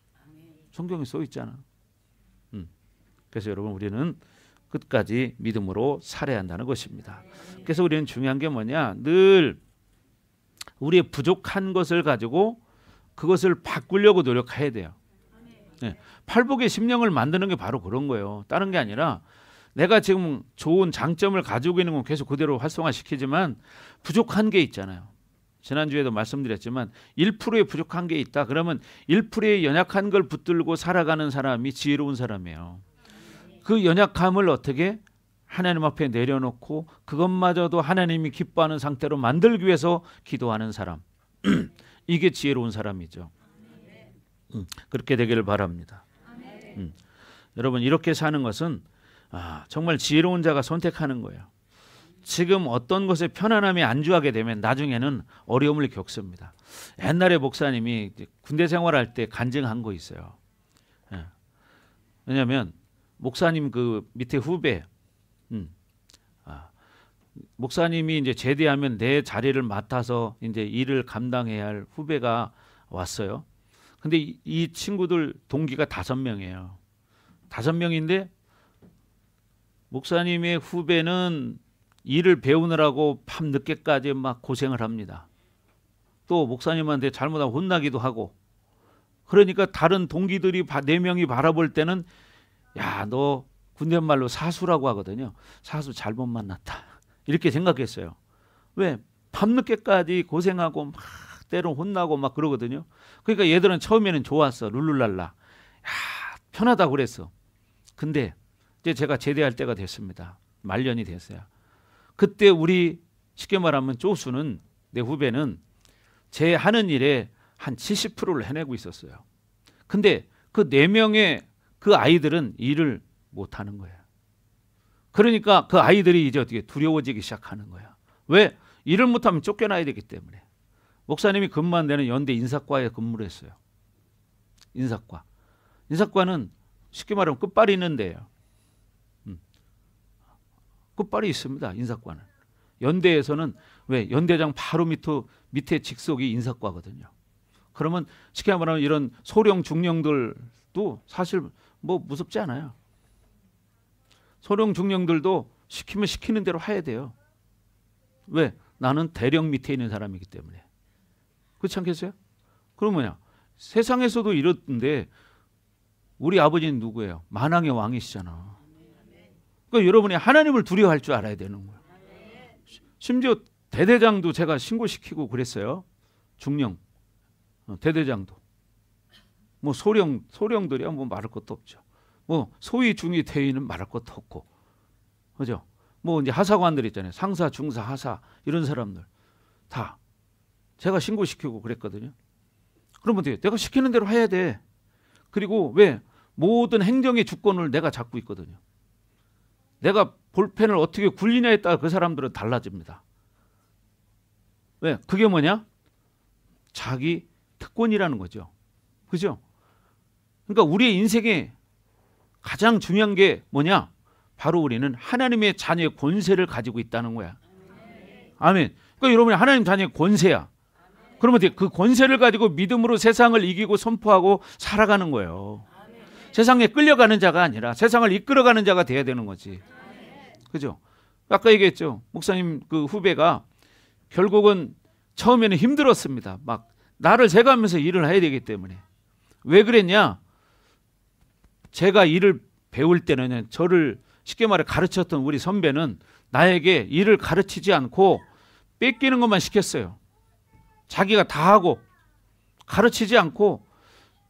성경에 써 있잖아. 그래서 여러분 우리는 끝까지 믿음으로 살아야 한다는 것입니다. 그래서 우리는 중요한 게 뭐냐? 늘 우리의 부족한 것을 가지고 그것을 바꾸려고 노력해야 돼요. 팔복의 심령을 만드는 게 바로 그런 거예요. 다른 게 아니라 내가 지금 좋은 장점을 가지고 있는 건 계속 그대로 활성화시키지만 부족한 게 있잖아요. 지난주에도 말씀드렸지만 1%의 부족한 게 있다. 그러면 1%의 연약한 걸 붙들고 살아가는 사람이 지혜로운 사람이에요. 그 연약함을 어떻게 하나님 앞에 내려놓고 그것마저도 하나님이 기뻐하는 상태로 만들기 위해서 기도하는 사람. 이게 지혜로운 사람이죠. 그렇게 되기를 바랍니다. 여러분 이렇게 사는 것은 정말 지혜로운 자가 선택하는 거예요. 지금 어떤 것에 편안함이 안주하게 되면 나중에는 어려움을 겪습니다. 옛날에 목사님이 군대 생활할 때 간증한 거 있어요. 왜냐하면 목사님 그 밑에 후배, 목사님이 이제 제대하면 내 자리를 맡아서 이제 일을 감당해야 할 후배가 왔어요. 근데 이 친구들 동기가 5명이에요. 5명인데 목사님의 후배는 일을 배우느라고 밤 늦게까지 막 고생을 합니다. 또 목사님한테 잘못하면 혼나기도 하고. 그러니까 다른 동기들이 4명이 바라볼 때는 야, 너 군대 말로 사수라고 하거든요. 사수 잘못 만났다. 이렇게 생각했어요. 왜? 밤늦게까지 고생하고 막 때로 혼나고 막 그러거든요. 그러니까 얘들은 처음에는 좋았어. 룰루랄라. 야, 편하다고 그랬어. 근데 이제 제가 제대할 때가 됐습니다. 말년이 됐어요. 그때 우리 쉽게 말하면 조수는, 내 후배는 제 하는 일에 한 70%를 해내고 있었어요. 근데 그 4명의 그 아이들은 일을 못하는 거예요. 그러니까 그 아이들이 이제 어떻게 두려워지기 시작하는 거야. 왜? 일을 못하면 쫓겨나야 되기 때문에. 목사님이 근무한 데는 연대 인사과에 근무를 했어요. 인사과. 인사과는 쉽게 말하면 끝발이 있는 데예요. 끝발이 있습니다. 인사과는. 연대에서는 왜? 연대장 바로 밑에 직속이 인사과거든요. 그러면 쉽게 말하면 이런 소령 중령들도 사실 뭐 무섭지 않아요. 소령 중령들도 시키면 시키는 대로 해야 돼요. 왜? 나는 대령 밑에 있는 사람이기 때문에. 그렇지 않겠어요? 그럼 뭐냐? 세상에서도 이렇던데 우리 아버지는 누구예요? 만왕의 왕이시잖아. 그러니까 여러분이 하나님을 두려워할 줄 알아야 되는 거예요. 심지어 대대장도 제가 신고시키고 그랬어요. 중령 대대장도. 뭐 소령들이야 뭐 말할 것도 없죠. 뭐 소위 중위 대위는 말할 것도 없고, 그죠? 뭐 이제 하사관들 있잖아요. 상사, 중사, 하사 이런 사람들 다 제가 신고시키고 그랬거든요. 그러면 돼요. 내가 시키는 대로 해야 돼. 그리고 왜? 모든 행정의 주권을 내가 잡고 있거든요. 내가 볼펜을 어떻게 굴리냐에 따라 그 사람들은 달라집니다. 왜? 그게 뭐냐? 자기 특권이라는 거죠. 그죠? 그러니까 우리의 인생에 가장 중요한 게 뭐냐? 바로 우리는 하나님의 자녀의 권세를 가지고 있다는 거야. 아멘. 그러니까 여러분이 하나님 자녀의 권세야. 그러면 그 권세를 가지고 믿음으로 세상을 이기고 선포하고 살아가는 거예요. 세상에 끌려가는 자가 아니라 세상을 이끌어가는 자가 돼야 되는 거지. 그죠? 아까 얘기했죠. 목사님 그 후배가 결국은 처음에는 힘들었습니다. 막 나를 새가면서 일을 해야 되기 때문에. 왜 그랬냐? 제가 일을 배울 때는 저를 쉽게 말해 가르쳤던 우리 선배는 나에게 일을 가르치지 않고 뺏기는 것만 시켰어요. 자기가 다 하고 가르치지 않고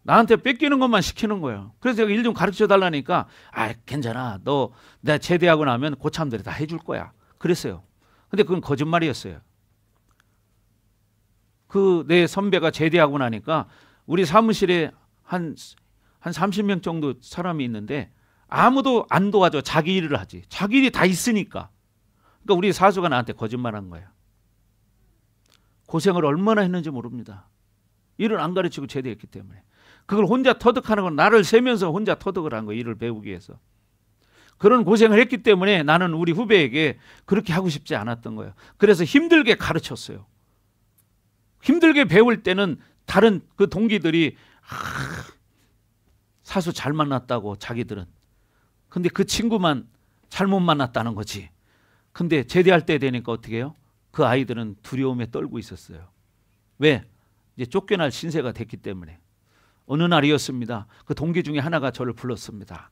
나한테 뺏기는 것만 시키는 거예요. 그래서 제가 일 좀 가르쳐 달라니까 괜찮아. 너 내가 제대하고 나면 고참들이 다 해줄 거야. 그랬어요. 근데 그건 거짓말이었어요. 그 내 선배가 제대하고 나니까 우리 사무실에 한 30명 정도 사람이 있는데 아무도 안 도와줘. 자기 일을 하지. 자기 일이 다 있으니까. 그러니까 우리 사수가 나한테 거짓말한 거예요. 고생을 얼마나 했는지 모릅니다. 일을 안 가르치고 제대했기 때문에. 그걸 혼자 터득하는 건 나를 세면서 혼자 터득을 한 거예요. 일을 배우기 위해서. 그런 고생을 했기 때문에 나는 우리 후배에게 그렇게 하고 싶지 않았던 거예요. 그래서 힘들게 가르쳤어요. 힘들게 배울 때는 다른 그 동기들이 사수 잘 만났다고 자기들은. 근데 그 친구만 잘못 만났다는 거지. 근데 제대할 때 되니까 어떻게 해요? 그 아이들은 두려움에 떨고 있었어요. 왜? 이제 쫓겨날 신세가 됐기 때문에. 어느 날이었습니다. 그 동기 중에 하나가 저를 불렀습니다.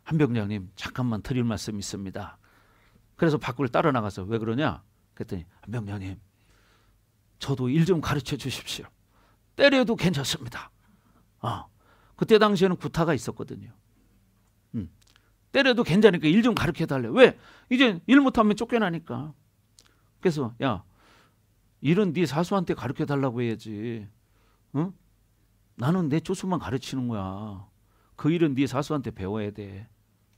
한병장님 잠깐만 드릴 말씀 있습니다. 그래서 밖으로 따라 나가서 왜 그러냐? 그랬더니 한병장님 저도 일 좀 가르쳐 주십시오. 때려도 괜찮습니다. 그때 당시에는 구타가 있었거든요. 때려도 괜찮으니까 일 좀 가르쳐 달래. 왜? 이제 일 못하면 쫓겨나니까. 그래서 야 일은 네 사수한테 가르쳐 달라고 해야지. 응? 나는 내 조수만 가르치는 거야. 그 일은 네 사수한테 배워야 돼.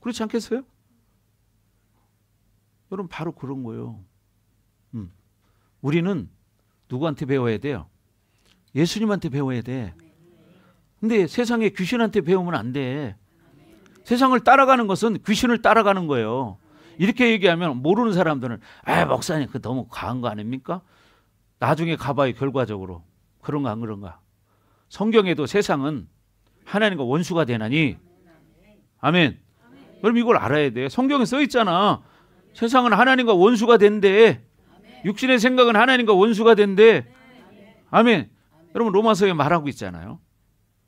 그렇지 않겠어요? 여러분 바로 그런 거예요. 우리는 누구한테 배워야 돼요? 예수님한테 배워야 돼. 근데 세상에 귀신한테 배우면 안 돼. 세상을 따라가는 것은 귀신을 따라가는 거예요. 이렇게 얘기하면 모르는 사람들은 목사님 그 너무 과한 거 아닙니까? 나중에 가봐요. 결과적으로 그런가 안 그런가. 성경에도 세상은 하나님과 원수가 되나니. 아멘. 그럼 이걸 알아야 돼. 성경에 써 있잖아. 세상은 하나님과 원수가 된대. 육신의 생각은 하나님과 원수가 된대. 아멘. 여러분 로마서에 말하고 있잖아요.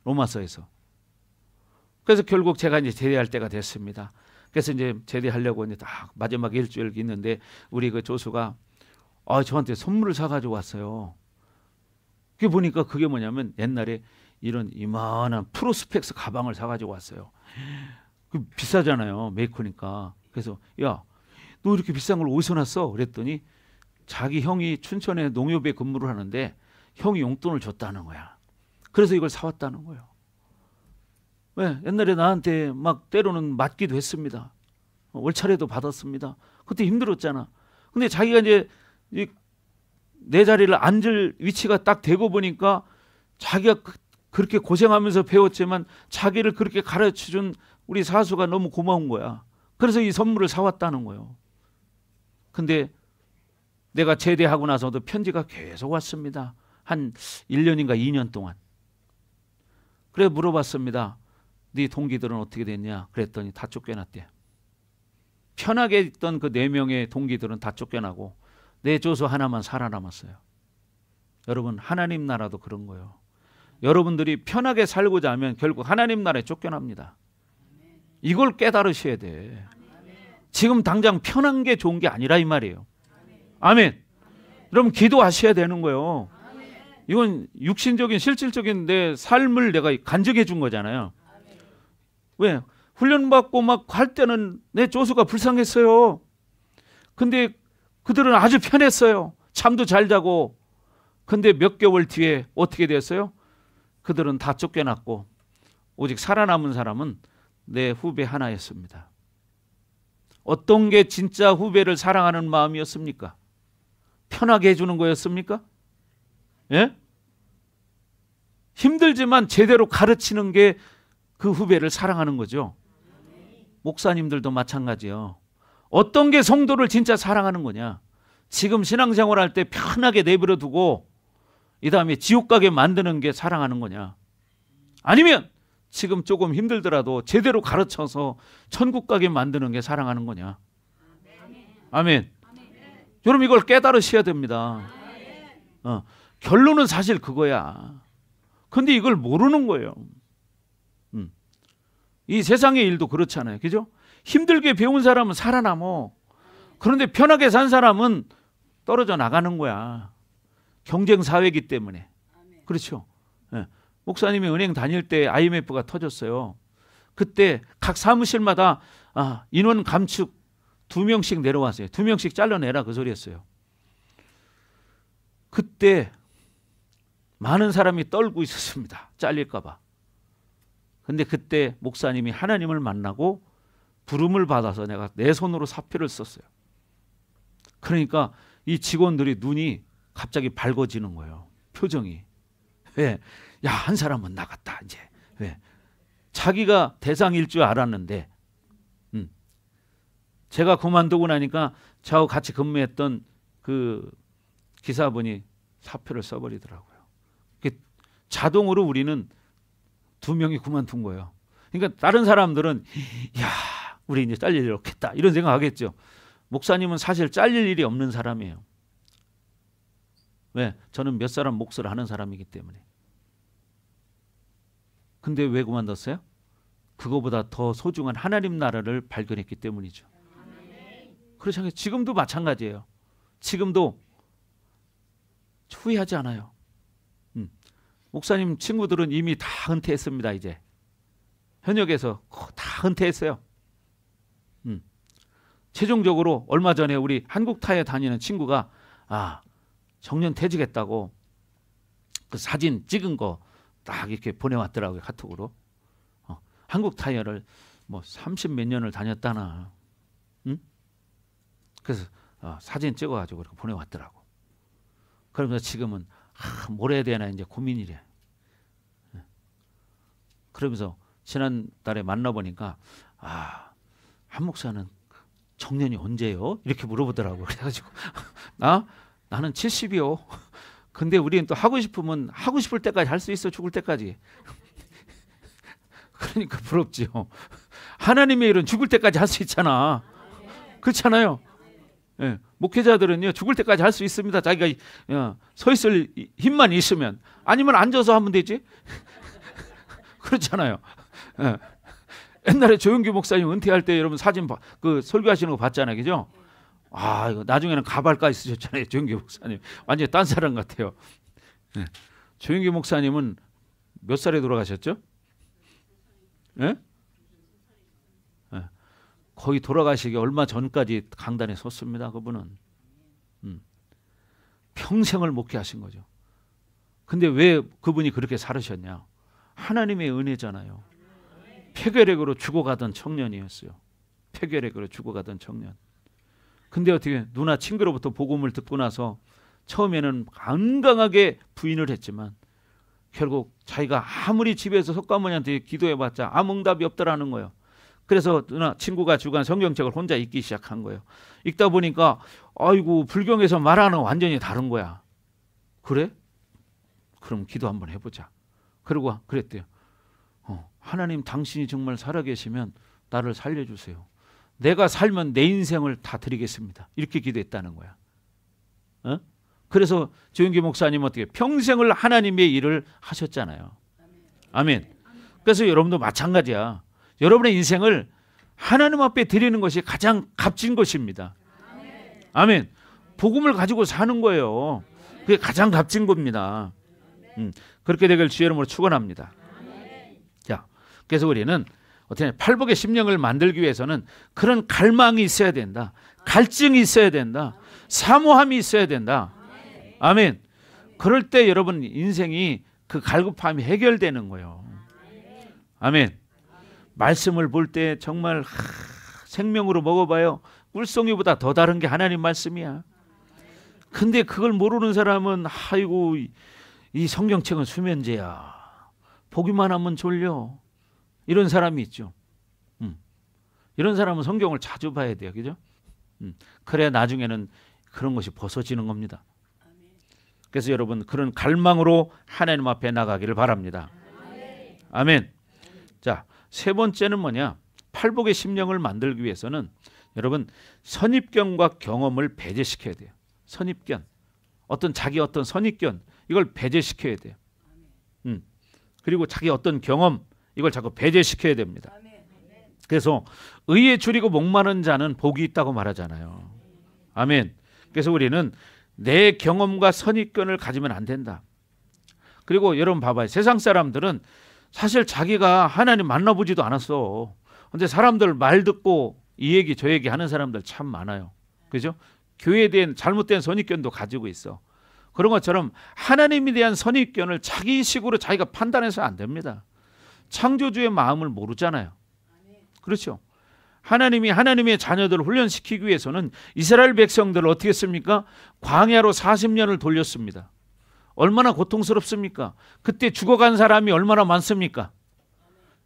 로마서에서. 그래서 결국 제가 이제 제대할 때가 됐습니다. 그래서 이제 제대하려고 이제 딱 마지막 일주일 있는데 우리 그 조수가 저한테 선물을 사가지고 왔어요. 그게 보니까 그게 뭐냐면 옛날에 이런 이만한 프로스펙스 가방을 사가지고 왔어요. 그 비싸잖아요. 메이커니까. 그래서 야, 너 이렇게 비싼 걸 어디서 났어? 그랬더니 자기 형이 춘천에 농협에 근무를 하는데 형이 용돈을 줬다는 거야. 그래서 이걸 사왔다는 거예요. 왜? 옛날에 나한테 막 때로는 맞기도 했습니다. 월차례도 받았습니다. 그때 힘들었잖아. 근데 자기가 이제 내 자리를 앉을 위치가 딱 되고 보니까 자기가 그렇게 고생하면서 배웠지만 자기를 그렇게 가르쳐준 우리 사수가 너무 고마운 거야. 그래서 이 선물을 사왔다는 거예요. 근데 내가 제대하고 나서도 편지가 계속 왔습니다. 한 1년인가 2년 동안. 그래 물어봤습니다. 네 동기들은 어떻게 됐냐? 그랬더니 다 쫓겨났대. 편하게 있던 그 4명의 동기들은 다 쫓겨나고 내 조수 하나만 살아남았어요. 여러분, 하나님 나라도 그런 거예요. 여러분들이 편하게 살고자 하면 결국 하나님 나라에 쫓겨납니다. 이걸 깨달으셔야 돼. 지금 당장 편한 게 좋은 게 아니라 이 말이에요. 아멘. 여러분, 기도하셔야 되는 거예요. 이건 육신적인 실질적인 내 삶을 내가 간증해 준 거잖아요. 왜? 훈련받고 막 할 때는 내 조수가 불쌍했어요. 근데 그들은 아주 편했어요. 잠도 잘 자고. 근데 몇 개월 뒤에 어떻게 됐어요? 그들은 다 쫓겨났고 오직 살아남은 사람은 내 후배 하나였습니다. 어떤 게 진짜 후배를 사랑하는 마음이었습니까? 편하게 해주는 거였습니까? 예? 힘들지만 제대로 가르치는 게 그 후배를 사랑하는 거죠. 목사님들도 마찬가지요. 어떤 게 성도를 진짜 사랑하는 거냐? 지금 신앙생활 할 때 편하게 내버려 두고 이 다음에 지옥 가게 만드는 게 사랑하는 거냐? 아니면 지금 조금 힘들더라도 제대로 가르쳐서 천국 가게 만드는 게 사랑하는 거냐? 아멘. 여러분, 이걸 깨달으셔야 됩니다. 결론은 사실 그거야. 근데 이걸 모르는 거예요. 이 세상의 일도 그렇잖아요. 그죠? 힘들게 배운 사람은 살아남어. 그런데 편하게 산 사람은 떨어져 나가는 거야. 경쟁 사회이기 때문에. 그렇죠? 네. 목사님이 은행 다닐 때 IMF가 터졌어요. 그때 각 사무실마다 인원 감축 2명씩 내려왔어요. 2명씩 잘라내라 그 소리였어요. 그때 많은 사람이 떨고 있었습니다. 잘릴까 봐. 근데 그때 목사님이 하나님을 만나고 부름을 받아서 내가 내 손으로 사표를 썼어요. 그러니까 이 직원들이 눈이 갑자기 밝아지는 거예요. 표정이. 왜? 야, 한 사람은 나갔다 이제. 왜? 자기가 대상일 줄 알았는데 제가 그만두고 나니까 저하고 같이 근무했던 그 기사분이 사표를 써버리더라고요. 자동으로 우리는 2명이 그만둔 거예요. 그러니까 다른 사람들은 야, 우리 이제 잘릴 일 없겠다 이런 생각하겠죠. 목사님은 사실 잘릴 일이 없는 사람이에요. 왜? 저는 몇 사람 몫을 하는 사람이기 때문에. 근데 왜 그만뒀어요? 그거보다 더 소중한 하나님 나라를 발견했기 때문이죠. 그렇잖아요. 지금도 마찬가지예요. 지금도 후회하지 않아요. 목사님 친구들은 이미 다 은퇴했습니다. 이제 현역에서 다 은퇴했어요. 최종적으로 얼마 전에 우리 한국타이어 다니는 친구가 정년 퇴직했다고 그 사진 찍은 거 딱 이렇게 보내왔더라고요. 카톡으로. 한국타이어를 뭐 30 몇 년을 다녔다나. 그래서 사진 찍어가지고 이렇게 보내왔더라고. 그러면서 지금은 뭘 해야 되나 이제 고민이래. 그러면서 지난달에 만나보니까 한 목사는 정년이 언제요? 이렇게 물어보더라고요. 그래가지고 나는 70이요. 근데 우리는 또 하고 싶으면 하고 싶을 때까지 할 수 있어. 죽을 때까지. 그러니까 부럽지요. 하나님의 일은 죽을 때까지 할 수 있잖아. 그렇잖아요. 예, 목회자들은요 죽을 때까지 할 수 있습니다. 자기가 서 있을 힘만 있으면. 아니면 앉아서 하면 되지. 그렇잖아요. 예. 옛날에 조용기 목사님 은퇴할 때 여러분 사진 그 설교하시는 거 봤잖아요. 그죠? 이거 나중에는 가발까지 쓰셨잖아요. 조용기 목사님. 완전히 딴 사람 같아요. 예. 조용기 목사님은 몇 살에 돌아가셨죠? 예? 거의 돌아가시기 얼마 전까지 강단에 섰습니다. 그분은 평생을 목회하신 거죠. 근데 왜 그분이 그렇게 살으셨냐? 하나님의 은혜잖아요. 폐결핵으로 죽어가던 청년이었어요. 폐결핵으로 죽어가던 청년. 근데 어떻게 누나 친구로부터 복음을 듣고 나서 처음에는 강강하게 부인을 했지만 결국 자기가 아무리 집에서 석가모니한테 기도해봤자 아무 응답이 없더라는 거예요. 그래서 누나 친구가 주간 성경책을 혼자 읽기 시작한 거예요. 읽다 보니까 아이고 불경에서 말하는 건 완전히 다른 거야. 그래? 그럼 기도 한번 해보자. 그러고 그랬대요. 하나님 당신이 정말 살아계시면 나를 살려주세요. 내가 살면 내 인생을 다 드리겠습니다. 이렇게 기도했다는 거야. 그래서 조영기 목사님 어떻게 평생을 하나님의 일을 하셨잖아요. 아멘. 그래서 여러분도 마찬가지야. 여러분의 인생을 하나님 앞에 드리는 것이 가장 값진 것입니다. 아멘. 복음을 가지고 사는 거예요. 그게 가장 값진 겁니다. 그렇게 되길 주의 이름으로 축원합니다. 자, 그래서 우리는 어떻게 팔복의 심령을 만들기 위해서는 그런 갈망이 있어야 된다. 갈증이 있어야 된다. 사모함이 있어야 된다. 아멘. 그럴 때 여러분 인생이 그 갈급함이 해결되는 거예요. 아멘. 말씀을 볼 때 정말 생명으로 먹어봐요. 꿀송이보다 더 다른 게 하나님 말씀이야. 근데 그걸 모르는 사람은 아이고 이 성경책은 수면제야. 보기만 하면 졸려. 이런 사람이 있죠. 이런 사람은 성경을 자주 봐야 돼요. 그죠? 그래야 나중에는 그런 것이 벗어지는 겁니다. 그래서 여러분 그런 갈망으로 하나님 앞에 나가기를 바랍니다. 아멘. 자, 세 번째는 뭐냐? 팔복의 심령을 만들기 위해서는 여러분 선입견과 경험을 배제시켜야 돼요. 선입견. 자기 어떤 선입견 이걸 배제시켜야 돼요. 그리고 자기 어떤 경험 이걸 자꾸 배제시켜야 됩니다. 그래서 의에 줄이고 목마른 자는 복이 있다고 말하잖아요. 아멘. 그래서 우리는 내 경험과 선입견을 가지면 안 된다. 그리고 여러분 봐봐요. 세상 사람들은 사실 자기가 하나님 만나보지도 않았어. 근데 사람들 말 듣고 이 얘기 저 얘기 하는 사람들 참 많아요. 그죠? 교회에 대한 잘못된 선입견도 가지고 있어. 그런 것처럼 하나님에 대한 선입견을 자기식으로 자기가 판단해서 안 됩니다. 창조주의 마음을 모르잖아요. 그렇죠? 하나님이 하나님의 자녀들을 훈련시키기 위해서는 이스라엘 백성들을 어떻게 했습니까? 광야로 40년을 돌렸습니다. 얼마나 고통스럽습니까? 그때 죽어간 사람이 얼마나 많습니까?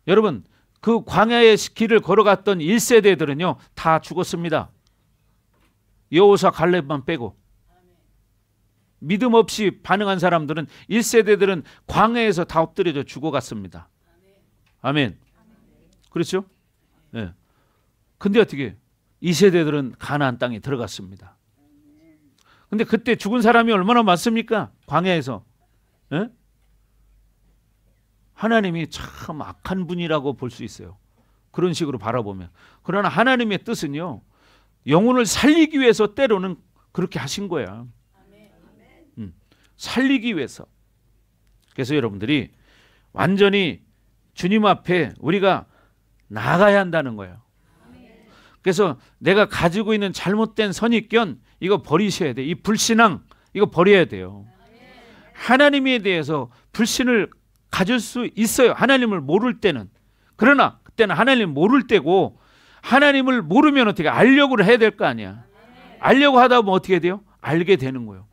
여러분 그 광야의 길을 걸어갔던 1세대들은요 다 죽었습니다. 여호수아 갈렙만 빼고. 믿음 없이 반응한 사람들은 1세대들은 광야에서 다 엎드려져 죽어갔습니다. 아멘. 그렇죠? 네. 근데 어떻게 2세대들은 가나안 땅에 들어갔습니다. 근데 그때 죽은 사람이 얼마나 많습니까? 광야에서. 네? 하나님이 참 악한 분이라고 볼 수 있어요. 그런 식으로 바라보면. 그러나 하나님의 뜻은요. 영혼을 살리기 위해서 때로는 그렇게 하신 거야. 살리기 위해서. 그래서 여러분들이 완전히 주님 앞에 우리가 나가야 한다는 거예요. 그래서 내가 가지고 있는 잘못된 선입견 이거 버리셔야 돼. 이 불신앙 이거 버려야 돼요. 하나님에 대해서 불신을 가질 수 있어요. 하나님을 모를 때는. 그러나 그때는 하나님을 모를 때고 하나님을 모르면 어떻게 알려고 해야 될 거 아니야. 알려고 하다 보면 어떻게 돼요? 알게 되는 거예요.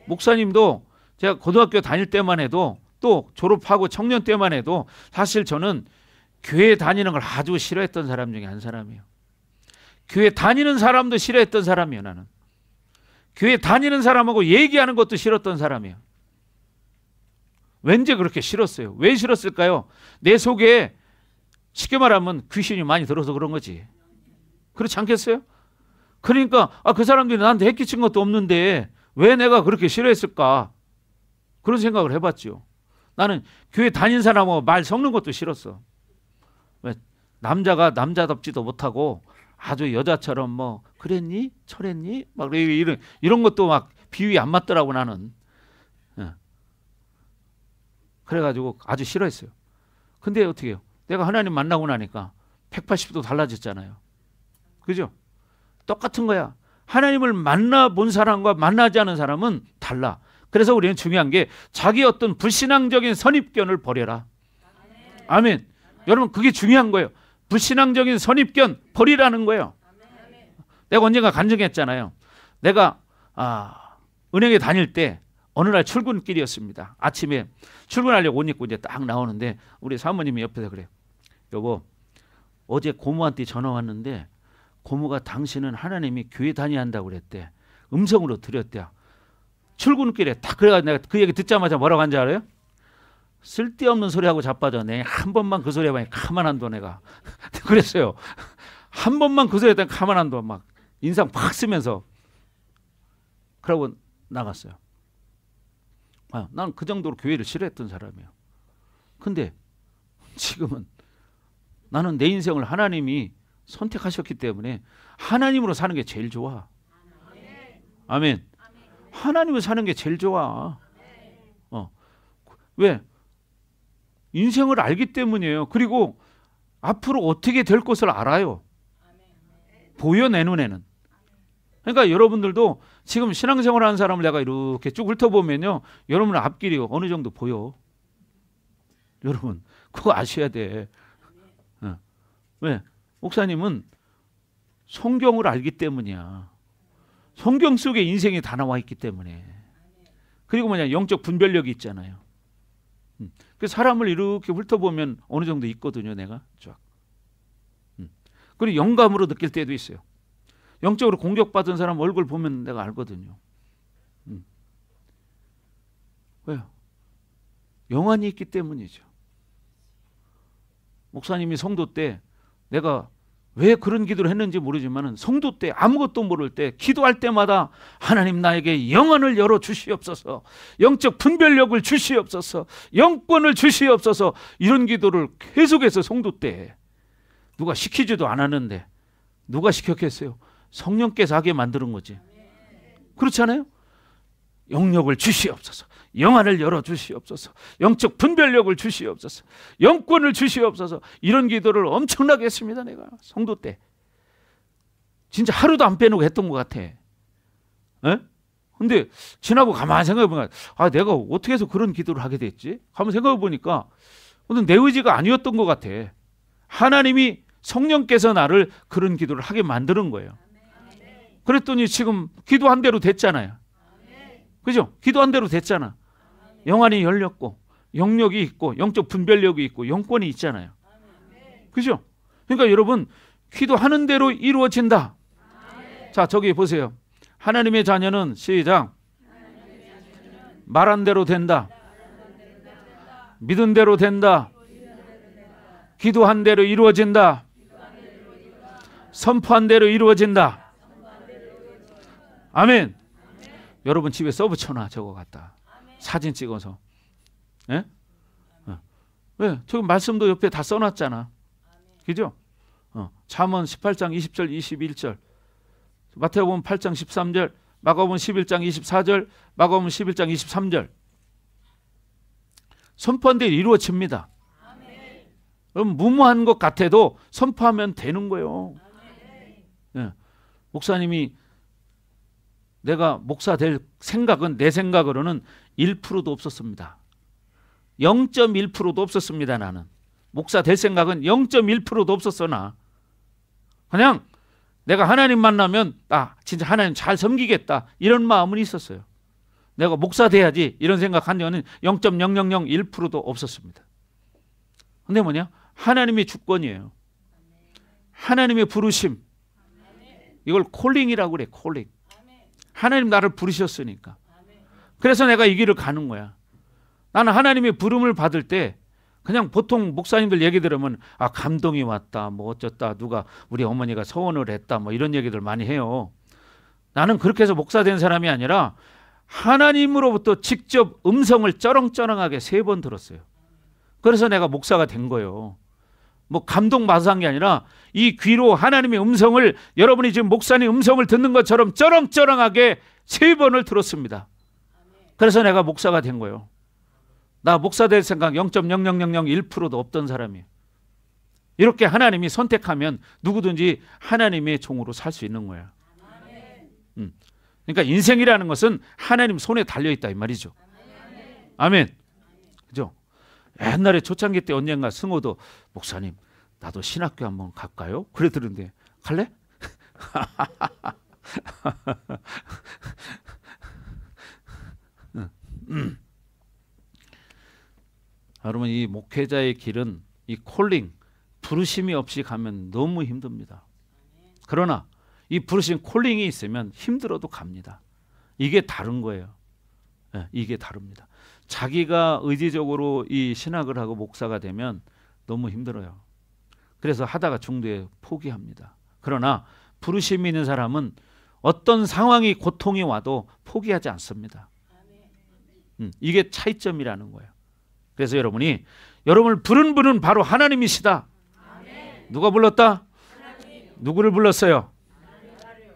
목사님도 제가 고등학교 다닐 때만 해도 또 졸업하고 청년 때만 해도 사실 저는 교회 다니는 걸 아주 싫어했던 사람 중에 한 사람이에요. 교회 다니는 사람도 싫어했던 사람이에요. 나는 교회 다니는 사람하고 얘기하는 것도 싫었던 사람이에요. 왠지 그렇게 싫었어요. 왜 싫었을까요? 내 속에 쉽게 말하면 귀신이 많이 들어서 그런 거지. 그렇지 않겠어요? 그러니까 그 사람들이 나한테 해끼친 것도 없는데 왜 내가 그렇게 싫어했을까? 그런 생각을 해봤죠. 나는 교회 다닌 사람하고 말 섞는 것도 싫었어. 왜? 남자가 남자답지도 못하고 아주 여자처럼 뭐 그랬니? 저랬니? 막 이런 것도 막 비위 안 맞더라고 나는. 그래가지고 아주 싫어했어요. 근데 어떻게 해요? 내가 하나님 만나고 나니까 180도 달라졌잖아요. 그죠? 똑같은 거야. 하나님을 만나본 사람과 만나지 않은 사람은 달라. 그래서 우리는 중요한 게 자기 어떤 불신앙적인 선입견을 버려라. 아멘. 여러분 그게 중요한 거예요. 불신앙적인 선입견 버리라는 거예요. 내가 언젠가 간증했잖아요. 내가 은행에 다닐 때 어느 날 출근길이었습니다. 아침에 출근하려고 옷 입고 이제 딱 나오는데 우리 사모님이 옆에서 그래요. 여보, 어제 고모한테 전화 왔는데 고모가 당신은 하나님이 교회 다녀야 한다고 그랬대. 음성으로 들었대요. 출근길에 딱 그래가지고 내가 그 얘기 듣자마자 뭐라고 한지 알아요? 쓸데없는 소리하고 자빠졌네. 한 번만 그 소리 해봐야 가만 안 둬 내가. 그랬어요. 한 번만 그 소리 했다가 가만 안 둬. 막 인상 팍 쓰면서. 그러고 나갔어요. 난 그 정도로 교회를 싫어했던 사람이에요. 근데 지금은 나는 내 인생을 하나님이 선택하셨기 때문에 하나님으로 사는 게 제일 좋아. 아멘. 하나님으로 사는 게 제일 좋아. 왜? 인생을 알기 때문이에요. 그리고 앞으로 어떻게 될 것을 알아요. 보여 내 눈에는. 그러니까 여러분들도 지금 신앙생활 하는 사람을 내가 이렇게 쭉 훑어보면요. 여러분의 앞길이 어느 정도 보여. 여러분 그거 아셔야 돼. 왜? 목사님은 성경을 알기 때문이야. 성경 속에 인생이 다 나와 있기 때문에. 그리고 영적 분별력이 있잖아요. 그 사람을 이렇게 훑어보면 어느 정도 있거든요. 내가 쫙. 그리고 영감으로 느낄 때도 있어요. 영적으로 공격받은 사람 얼굴 보면 내가 알거든요. 왜요? 영안이 있기 때문이죠. 목사님이 성도 때 내가 왜 그런 기도를 했는지 모르지만 성도 때 아무것도 모를 때 기도할 때마다 하나님 나에게 영안을 열어 주시옵소서, 영적 분별력을 주시옵소서, 영권을 주시옵소서, 이런 기도를 계속해서 성도 때 누가 시키지도 않았는데 누가 시켰겠어요? 성령께서 하게 만드는 거지. 그렇지 않아요? 영력을 주시옵소서, 영안을 열어 주시옵소서, 영적 분별력을 주시옵소서, 영권을 주시옵소서, 이런 기도를 엄청나게 했습니다. 내가 성도 때 진짜 하루도 안 빼놓고 했던 것 같아. 근데 지나고 가만히 생각해보니까 내가 어떻게 해서 그런 기도를 하게 됐지? 한번 생각해보니까 내 의지가 아니었던 것 같아. 하나님이 성령께서 나를 그런 기도를 하게 만드는 거예요. 그랬더니 지금 기도한 대로 됐잖아요. 그죠? 기도한 대로 됐잖아. 영안이 열렸고 영력이 있고 영적 분별력이 있고 영권이 있잖아요. 그죠? 그러니까 여러분 기도하는 대로 이루어진다. 자, 저기 보세요. 하나님의 자녀는 시작. 말한 대로 된다. 믿은 대로 된다. 기도한 대로 이루어진다. 선포한 대로 이루어진다. 아멘. 여러분 집에 써붙여놔. 저거 갖다 사진 찍어서. 예? 왜? 저기 말씀도 옆에 다 써놨잖아. 그죠? 잠언 18장 20절 21절, 마태복음 8장 13절, 마가복음 11장 24절, 마가복음 11장 23절. 선포한 대로 이루어집니다. 그럼 무모한 것 같아도 선포하면 되는 거예요. 예. 목사님이 내가 목사 될 생각은 내 생각으로는 1%도 없었습니다. 0.1%도 없었습니다. 나는 목사 될 생각은 0.1%도 없었어. 나 그냥 내가 하나님 만나면 진짜 하나님 잘 섬기겠다 이런 마음은 있었어요. 내가 목사 돼야지 이런 생각한 적은 0.0001%도 없었습니다. 근데 뭐냐? 하나님의 주권이에요. 하나님의 부르심. 이걸 콜링이라고 그래. 콜링. 하나님 나를 부르셨으니까. 그래서 내가 이 길을 가는 거야. 나는 하나님의 부름을 받을 때 그냥 보통 목사님들 얘기 들으면 감동이 왔다 뭐 어쩌다 누가 우리 어머니가 서원을 했다 뭐 이런 얘기들 많이 해요. 나는 그렇게 해서 목사 된 사람이 아니라 하나님으로부터 직접 음성을 쩌렁쩌렁하게 3번 들었어요. 그래서 내가 목사가 된 거예요. 뭐 감동받아서 한 게 아니라 이 귀로 하나님의 음성을, 여러분이 지금 목사님 음성을 듣는 것처럼 쩌렁쩌렁하게 3번을 들었습니다. 그래서 내가 목사가 된 거예요. 나 목사 될 생각 0.0001%도 없던 사람이에요. 이렇게 하나님이 선택하면 누구든지 하나님의 종으로 살 수 있는 거야. 그러니까 인생이라는 것은 하나님 손에 달려있다 이 말이죠. 아멘. 그죠? 옛날에 초창기 때 언젠가 승호도 목사님 나도 신학교 한번 갈까요? 그러더는데 갈래? 여러분 이 목회자의 길은 이 콜링 부르심이 없이 가면 너무 힘듭니다. 그러나 이 부르심 콜링이 있으면 힘들어도 갑니다. 이게 다른 거예요. 네, 이게 다릅니다. 자기가 의지적으로 이 신학을 하고 목사가 되면 너무 힘들어요. 그래서 하다가 중도에 포기합니다. 그러나 부르심이 있는 사람은 어떤 상황이 고통이 와도 포기하지 않습니다. 이게 차이점이라는 거예요. 그래서 여러분이 여러분을 부른 분은 바로 하나님이시다. 누가 불렀다? 누구를 불렀어요?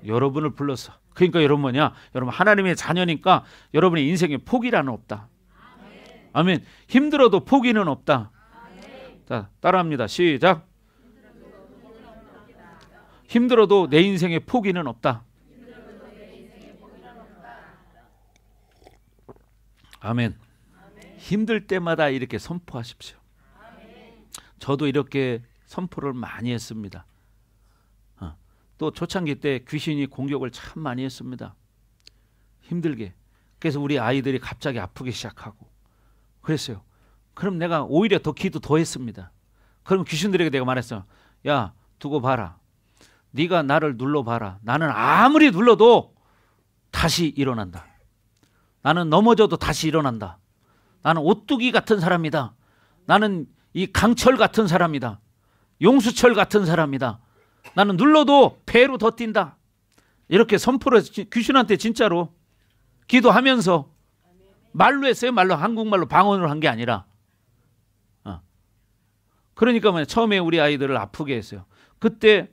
여러분을 불렀어. 그러니까 여러분 뭐냐? 여러분 하나님의 자녀니까 여러분의 인생에 포기라는 없다. 아멘. 힘들어도 포기는 없다. 자, 따라합니다. 시작. 힘들어도 내 인생에 포기는 없다. 아멘. 힘들 때마다 이렇게 선포하십시오. 저도 이렇게 선포를 많이 했습니다. 또 초창기 때 귀신이 공격을 참 많이 했습니다. 힘들게. 그래서 우리 아이들이 갑자기 아프기 시작하고 그랬어요. 그럼 내가 오히려 더 기도 더 했습니다. 그럼 귀신들에게 내가 말했어요. 야 두고 봐라. 네가 나를 눌러봐라. 나는 아무리 눌러도 다시 일어난다. 나는 넘어져도 다시 일어난다. 나는 오뚜기 같은 사람이다. 나는 이 강철 같은 사람이다. 용수철 같은 사람이다. 나는 눌러도 배로 더 뛴다. 이렇게 선포를 귀신한테 진짜로 기도하면서 말로 했어요. 말로 한국말로 방언으로 한 게 아니라. 그러니까 뭐냐 처음에 우리 아이들을 아프게 했어요. 그때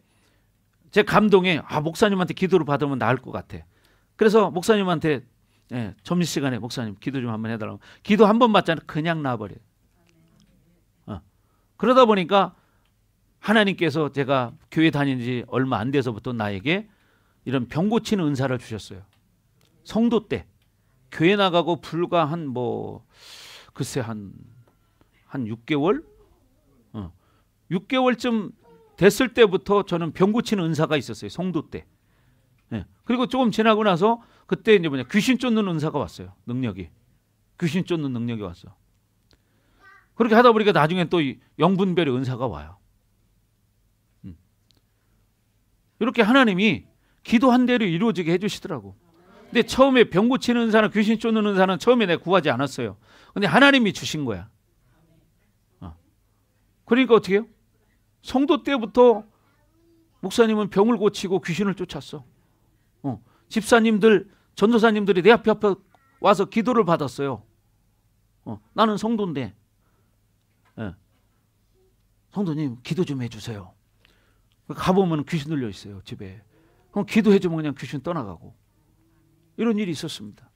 제 감동에 목사님한테 기도를 받으면 나을 것 같아. 그래서 목사님한테 점심시간에 목사님 기도 좀 한번 해달라고. 기도 한 번 받잖아요. 그냥 나와버려요. 그러다 보니까 하나님께서 제가 교회 다닌 지 얼마 안 돼서부터 나에게 이런 병 고치는 은사를 주셨어요. 성도 때 교회 나가고 불과 글쎄 한 6개월? 6개월쯤 됐을 때부터 저는 병 고치는 은사가 있었어요. 성도 때. 그리고 조금 지나고 나서 그때 이제 귀신 쫓는 은사가 왔어요. 능력이. 귀신 쫓는 능력이 왔어. 그렇게 하다 보니까 나중에 또 영분별의 은사가 와요. 이렇게 하나님이 기도한 대로 이루어지게 해주시더라고. 근데 처음에 병 고치는 은사나 귀신 쫓는 은사는 처음에 내가 구하지 않았어요. 근데 하나님이 주신 거야. 그러니까 어떻게 해요? 성도 때부터 목사님은 병을 고치고 귀신을 쫓았어. 집사님들, 전도사님들이 내 앞에 와서 기도를 받았어요. 나는 성도인데 성도님 기도 좀 해주세요. 가보면 귀신 들려 있어요. 집에. 그럼 기도해주면 그냥 귀신 떠나가고 이런 일이 있었습니다.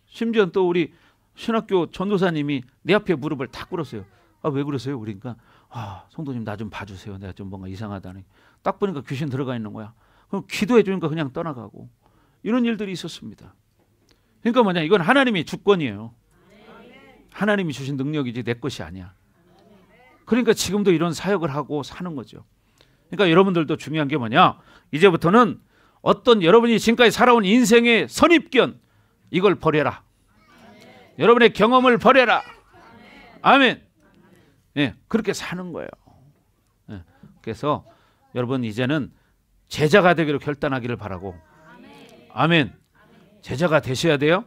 심지어 또 우리 신학교 전도사님이 내 앞에 무릎을 탁 꿇었어요. 왜 그러세요? 그러니까 성도님 나 좀 봐주세요. 내가 좀 뭔가 이상하다니. 딱 보니까 귀신 들어가 있는 거야. 그럼 기도해 주니까 그냥 떠나가고 이런 일들이 있었습니다. 그러니까 뭐냐 이건 하나님의 주권이에요. 하나님이 주신 능력이지 내 것이 아니야. 그러니까 지금도 이런 사역을 하고 사는 거죠. 그러니까 여러분들도 중요한 게 뭐냐 이제부터는 어떤 여러분이 지금까지 살아온 인생의 선입견 이걸 버려라. 여러분의 경험을 버려라. 아멘. 그렇게 사는 거예요. 그래서 여러분 이제는 제자가 되기로 결단하기를 바라고. 아멘. 제자가 되셔야 돼요.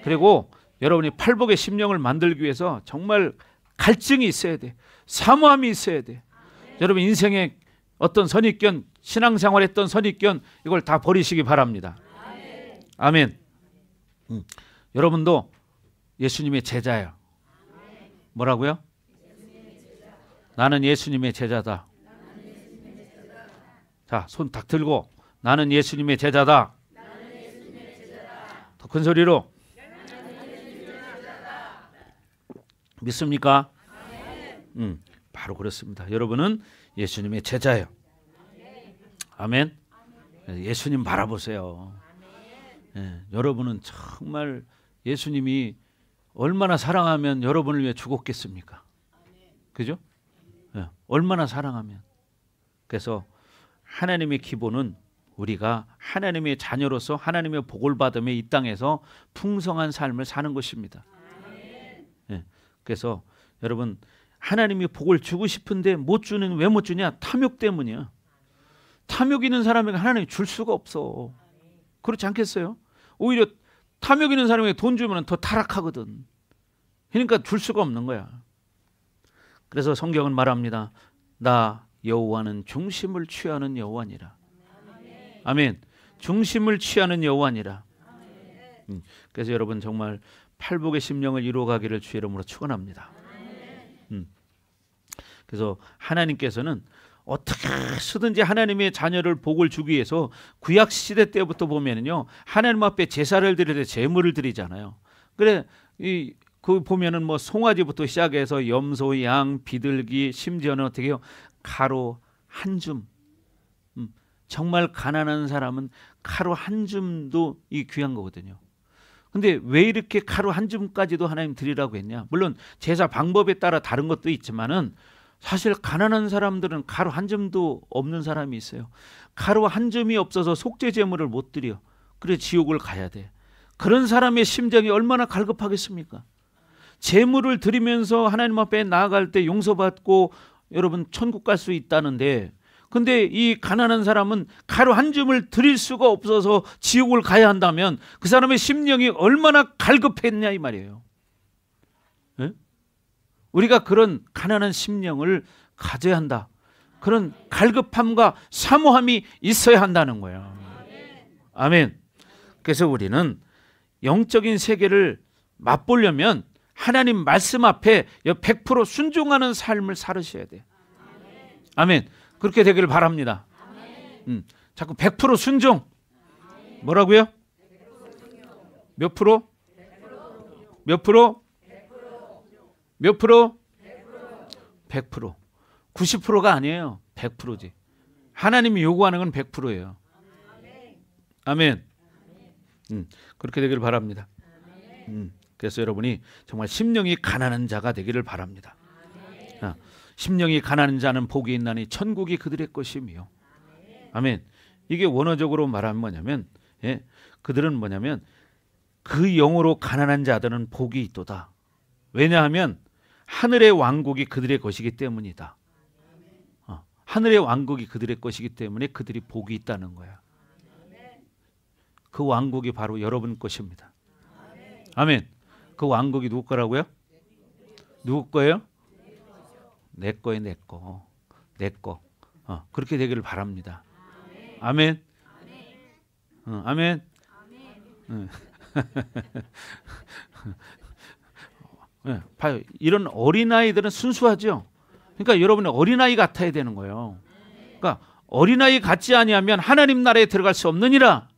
그리고 여러분이 팔복의 심령을 만들기 위해서 정말 갈증이 있어야 돼. 사모함이 있어야 돼. 여러분 인생의 어떤 선입견, 신앙생활했던 선입견 이걸 다 버리시기 바랍니다. 아멘. 여러분도 예수님의 제자예요. 뭐라고요? 나는 예수님의 제자다. 자, 손 딱 들고 나는 예수님의 제자다. 더 큰 소리로 믿습니까? 바로 그렇습니다. 여러분은 예수님의 제자예요. 아멘. 예수님 바라보세요. 예, 여러분은 정말 예수님이 얼마나 사랑하면 여러분을 위해 죽었겠습니까? 그죠? 예, 얼마나 사랑하면. 그래서 하나님의 기본은 우리가 하나님의 자녀로서 하나님의 복을 받으며 이 땅에서 풍성한 삶을 사는 것입니다. 예, 그래서 여러분 하나님이 복을 주고 싶은데 못 주는 왜 못 주냐? 탐욕 때문이야. 탐욕 있는 사람에게 하나님이 줄 수가 없어. 그렇지 않겠어요? 오히려 탐욕 있는 사람에게 돈 주면 더 타락하거든. 그러니까 줄 수가 없는 거야. 그래서 성경은 말합니다. 나 여호와는 중심을 취하는 여호와니라. 아멘. 중심을 취하는 여호와니라. 그래서 여러분 정말 팔복의 심령을 이루어가기를 주의 이름으로 축원합니다. 그래서 하나님께서는 어떻게 쓰든지 하나님의 자녀를 복을 주기 위해서 구약 시대 때부터 보면은요 하나님 앞에 제사를 드릴 때 제물을 드리잖아요. 그래 그 보면은 뭐 송아지부터 시작해서 염소, 양, 비둘기, 심지어는 어떻게 해요? 가루 한 줌. 정말 가난한 사람은 가루 한 줌도 이 귀한 거거든요. 근데 왜 이렇게 가루 한 줌까지도 하나님 드리라고 했냐? 물론 제사 방법에 따라 다른 것도 있지만은 사실 가난한 사람들은 가루 한 줌도 없는 사람이 있어요. 가루 한 줌이 없어서 속죄 제물을 못 드려. 그래 지옥을 가야 돼. 그런 사람의 심정이 얼마나 갈급하겠습니까? 제물을 드리면서 하나님 앞에 나아갈 때 용서받고 여러분 천국 갈 수 있다는데, 근데 이 가난한 사람은 가루 한 줌을 드릴 수가 없어서 지옥을 가야 한다면 그 사람의 심령이 얼마나 갈급했냐 이 말이에요. 네? 우리가 그런 가난한 심령을 가져야 한다. 그런 갈급함과 사모함이 있어야 한다는 거예요. 아멘. 그래서 우리는 영적인 세계를 맛보려면 하나님 말씀 앞에 100% 순종하는 삶을 살으셔야 돼요. 아멘. 그렇게 되기를 바랍니다. 자꾸 100% 순종. 뭐라고요? 몇 프로? 몇 프로? 몇 프로? 100%. 90%가 아니에요. 100%지. 하나님이 요구하는 건 100%예요. 아멘. 그렇게 되기를 바랍니다. 그래서 여러분이 정말 심령이 가난한 자가 되기를 바랍니다. 심령이 가난한 자는 복이 있나니 천국이 그들의 것이며. 아멘. 이게 원어적으로 말하면 뭐냐면, 그들은 뭐냐면 그 영으로 가난한 자들은 복이 있도다. 왜냐하면 하늘의 왕국이 그들의 것이기 때문이다. 하늘의 왕국이 그들의 것이기 때문에 그들이 복이 있다는 거야. 그 왕국이 바로 여러분 것입니다. 아멘. 그 왕국이 누구 거라고요? 누구 거예요? 내 거예요, 내 거. 내 거. 그렇게 되기를 바랍니다. 아멘. 아멘. 봐요. 이런 어린아이들은 순수하죠. 그러니까 여러분은 어린아이 같아야 되는 거예요. 그러니까 어린아이 같지 아니하면 하나님 나라에 들어갈 수 없느니라.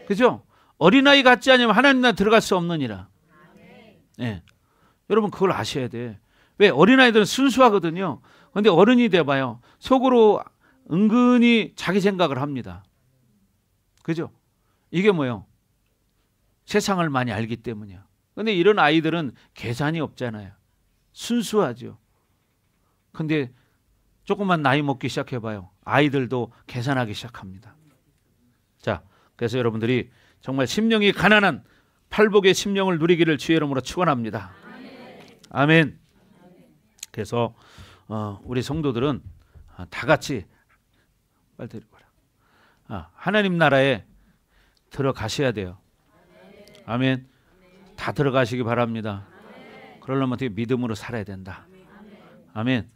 그죠? 어린아이 같지 아니하면 하나님 나라에 들어갈 수 없느니라. 네. 여러분 그걸 아셔야 돼. 왜? 어린아이들은 순수하거든요. 그런데 어른이 돼봐요. 속으로 은근히 자기 생각을 합니다. 그죠? 이게 뭐예요? 세상을 많이 알기 때문이야. 근데 이런 아이들은 계산이 없잖아요. 순수하죠. 근데 조금만 나이 먹기 시작해봐요. 아이들도 계산하기 시작합니다. 자, 그래서 여러분들이 정말 심령이 가난한 팔복의 심령을 누리기를 주의 이름으로 축원합니다. 아멘. 그래서 우리 성도들은 다 같이 빨리 데리고라. 하나님 나라에 들어가셔야 돼요. 아멘. 다 들어가시기 바랍니다. 그러려면 어떻게 믿음으로 살아야 된다. 아멘.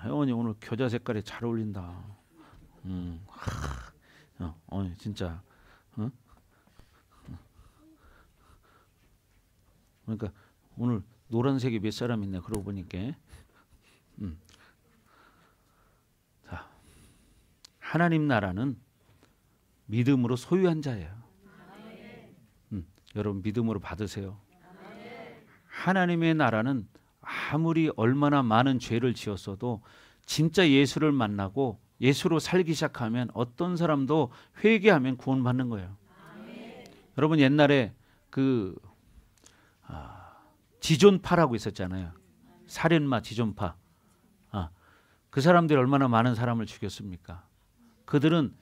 혜원이 오늘 겨자 색깔이 잘 어울린다. 진짜. 그러니까 오늘 노란색이 몇 사람 있네. 그러고 보니까. 자, 하나님 나라는 믿음으로 소유한 자예요. 여러분 믿음으로 받으세요. 하나님의 나라는 아무리 얼마나 많은 죄를 지었어도 진짜 예수를 만나고 예수로 살기 시작하면 어떤 사람도 회개하면 구원받는 거예요. 여러분 옛날에 그 지존파라고 있었잖아요. 살인마 지존파. 그 사람들이 얼마나 많은 사람을 죽였습니까? 그들은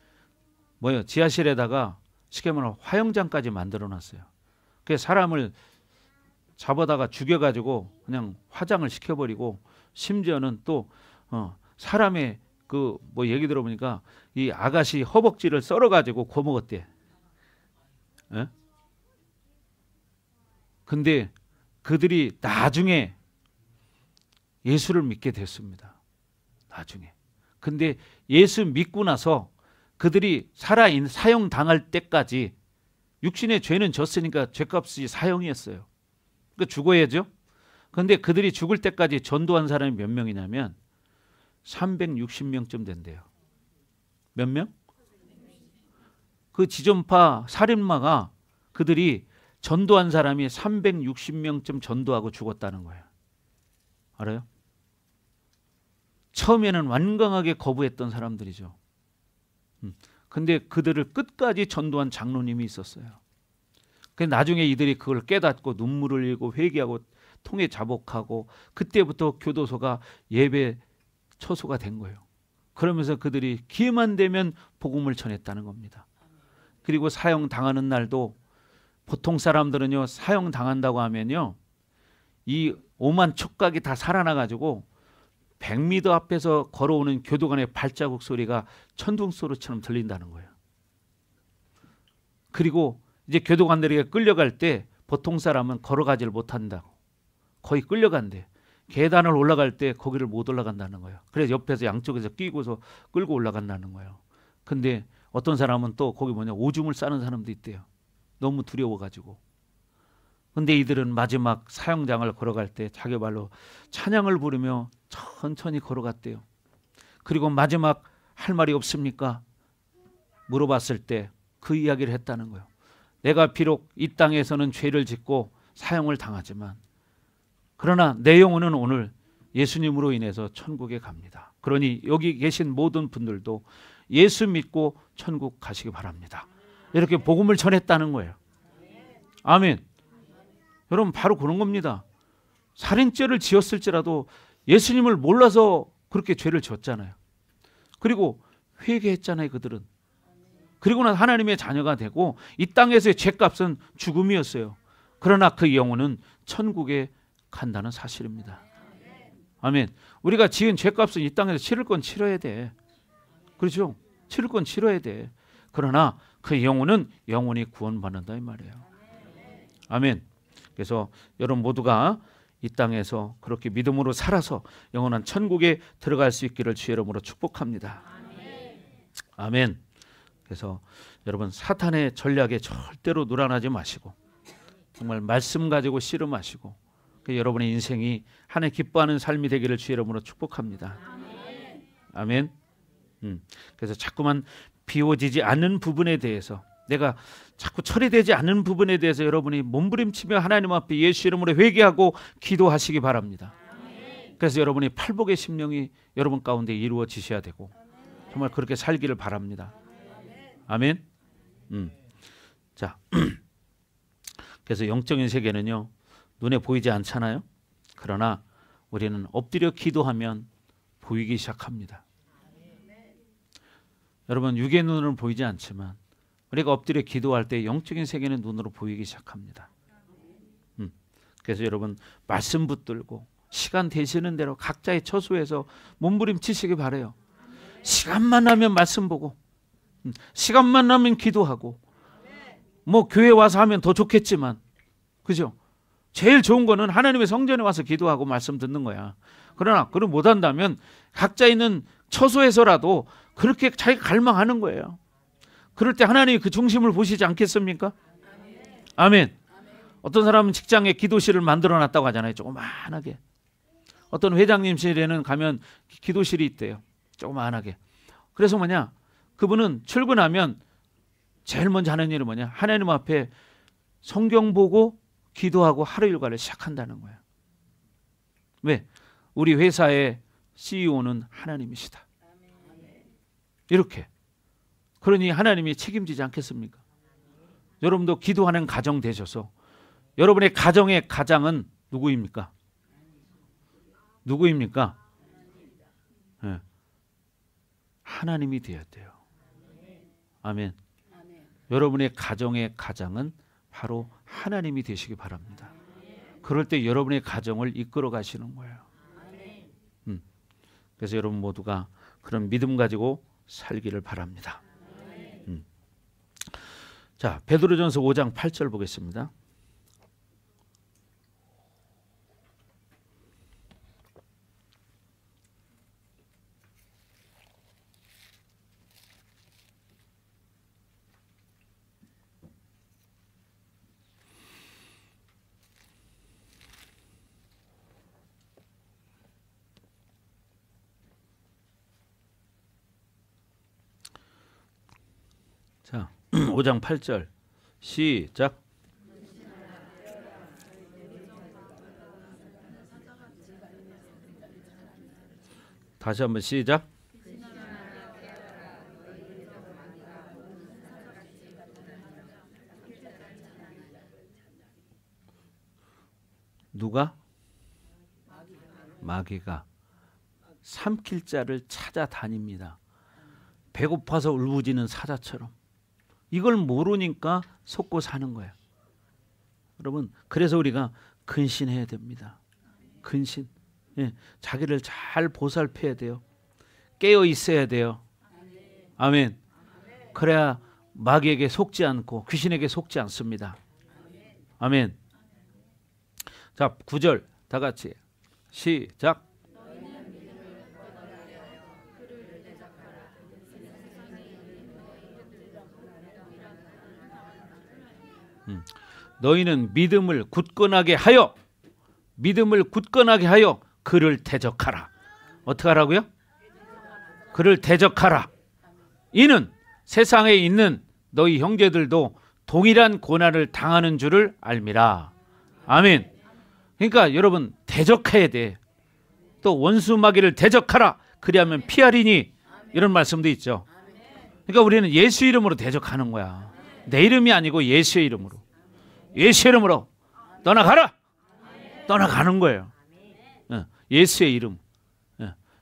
뭐예요? 지하실에다가 쉽게 말하면 화영장까지 만들어 놨어요. 그 사람을 잡아다가 죽여가지고 그냥 화장을 시켜버리고 심지어는 또 사람의 그 뭐 얘기 들어보니까 이 아가씨 허벅지를 썰어가지고 구워 먹었대. 예? 근데 그들이 나중에 예수를 믿게 됐습니다. 나중에. 근데 예수 믿고 나서 그들이 살아있는 사형 당할 때까지 육신의 죄는 졌으니까 죄값이 사형이었어요. 그러니까 죽어야죠. 근데 그들이 죽을 때까지 전도한 사람이 몇 명이냐면 360명쯤 된대요. 몇 명? 그 지존파 살인마가 그들이 전도한 사람이 360명쯤 전도하고 죽었다는 거예요. 알아요? 처음에는 완강하게 거부했던 사람들이죠. 근데 그들을 끝까지 전도한 장로님이 있었어요. 근데 나중에 이들이 그걸 깨닫고 눈물을 흘리고 회개하고 통해 자복하고 그때부터 교도소가 예배 처소가 된 거예요. 그러면서 그들이 기회만 되면 복음을 전했다는 겁니다. 그리고 사형 당하는 날도 보통 사람들은요 사형 당한다고 하면요 이 오만 촉각이 다 살아나가지고 100m 앞에서 걸어오는 교도관의 발자국 소리가 천둥 소리처럼 들린다는 거예요. 그리고 이제 교도관들에게 끌려갈 때 보통 사람은 걸어가지를 못한다고 거의 끌려간대. 계단을 올라갈 때 거기를 못 올라간다는 거예요. 그래서 옆에서 양쪽에서 끼고서 끌고 올라간다는 거예요. 근데 어떤 사람은 또 거기 오줌을 싸는 사람도 있대요. 너무 두려워가지고. 근데 이들은 마지막 사형장을 걸어갈 때 자기 발로 찬양을 부르며 천천히 걸어갔대요. 그리고 마지막 할 말이 없습니까? 물어봤을 때 그 이야기를 했다는 거예요. 내가 비록 이 땅에서는 죄를 짓고 사형을 당하지만 그러나 내 영혼은 오늘 예수님으로 인해서 천국에 갑니다. 그러니 여기 계신 모든 분들도 예수 믿고 천국 가시기 바랍니다. 이렇게 복음을 전했다는 거예요. 아멘. 여러분 바로 그런 겁니다. 살인죄를 지었을지라도 예수님을 몰라서 그렇게 죄를 지었잖아요. 그리고 회개했잖아요. 그들은. 그리고 난 하나님의 자녀가 되고 이 땅에서의 죄값은 죽음이었어요. 그러나 그 영혼은 천국에 간다는 사실입니다. 아멘. 우리가 지은 죄값은 이 땅에서 치를 건 치러야 돼. 그렇죠? 치를 건 치러야 돼. 그러나 그 영혼은 영원히 구원받는다 이 말이에요. 아멘. 그래서 여러분 모두가 이 땅에서 그렇게 믿음으로 살아서 영원한 천국에 들어갈 수 있기를 주의 이름으로 축복합니다. 아멘. 그래서 여러분 사탄의 전략에 절대로 놀아나지 마시고 정말 말씀 가지고 씨름하시고 여러분의 인생이 하나님 기뻐하는 삶이 되기를 주의 이름으로 축복합니다. 아멘. 그래서 자꾸만 비워지지 않는 부분에 대해서 내가 자꾸 처리되지 않는 부분에 대해서 여러분이 몸부림치며 하나님 앞에 예수 이름으로 회개하고 기도하시기 바랍니다. 그래서 여러분이 팔복의 심령이 여러분 가운데 이루어지셔야 되고 정말 그렇게 살기를 바랍니다. 아멘. 자, 그래서 영적인 세계는요 눈에 보이지 않잖아요. 그러나 우리는 엎드려 기도하면 보이기 시작합니다. 여러분 육의 눈으로는 보이지 않지만 우리가 엎드려 기도할 때 영적인 세계는 눈으로 보이기 시작합니다. 그래서 여러분 말씀 붙들고 시간 되시는 대로 각자의 처소에서 몸부림치시기 바라요. 시간만 나면 말씀 보고 시간만 나면 기도하고 뭐 교회 와서 하면 더 좋겠지만 그죠? 제일 좋은 거는 하나님의 성전에 와서 기도하고 말씀 듣는 거야. 그러나 그걸 못한다면 각자 있는 처소에서라도 그렇게 자기가 갈망하는 거예요. 그럴 때 하나님이 그 중심을 보시지 않겠습니까? 아멘. 어떤 사람은 직장에 기도실을 만들어 놨다고 하잖아요. 조그만하게. 어떤 회장님실에는 가면 기도실이 있대요. 조그만하게. 그래서 그분은 출근하면 제일 먼저 하는 일은 하나님 앞에 성경 보고 기도하고 하루 일과를 시작한다는 거예요. 왜? 우리 회사의 CEO는 하나님이시다. 이렇게. 그러니 하나님이 책임지지 않겠습니까? 여러분도 기도하는 가정 되셔서 여러분의 가정의 가장은 누구입니까? 누구입니까? 네. 하나님이 되어야 돼요. 아멘. 여러분의 가정의 가장은 바로 하나님이 되시기 바랍니다. 그럴 때 여러분의 가정을 이끌어 가시는 거예요. 그래서 여러분 모두가 그런 믿음 가지고 살기를 바랍니다. 자, 베드로전서 5장 8절 보겠습니다. 자, 5장 8절 시작. 다시 한번 시작. 누가? 마귀가 삼킬 자를 찾아다닙니다. 배고파서 울부짖는 사자처럼. 이걸 모르니까 속고 사는 거야. 여러분, 그래서 우리가 근신해야 됩니다. 근신. 예, 자기를 잘 보살펴야 돼요. 깨어 있어야 돼요. 아멘. 그래야 마귀에게 속지 않고 귀신에게 속지 않습니다. 아멘. 자, 9절 다 같이 시작. 너희는 믿음을 굳건하게 하여 그를 대적하라. 어떻게 하라고요? 그를 대적하라. 이는 세상에 있는 너희 형제들도 동일한 고난을 당하는 줄을 알미라. 아멘. 그러니까 여러분 대적해야 돼. 또 원수 마귀를 대적하라. 그리하면 피하리니. 이런 말씀도 있죠. 그러니까 우리는 예수 이름으로 대적하는 거야. 내 이름이 아니고 예수의 이름으로. 예수의 이름으로 떠나가라. 떠나가는 거예요. 예수의 이름.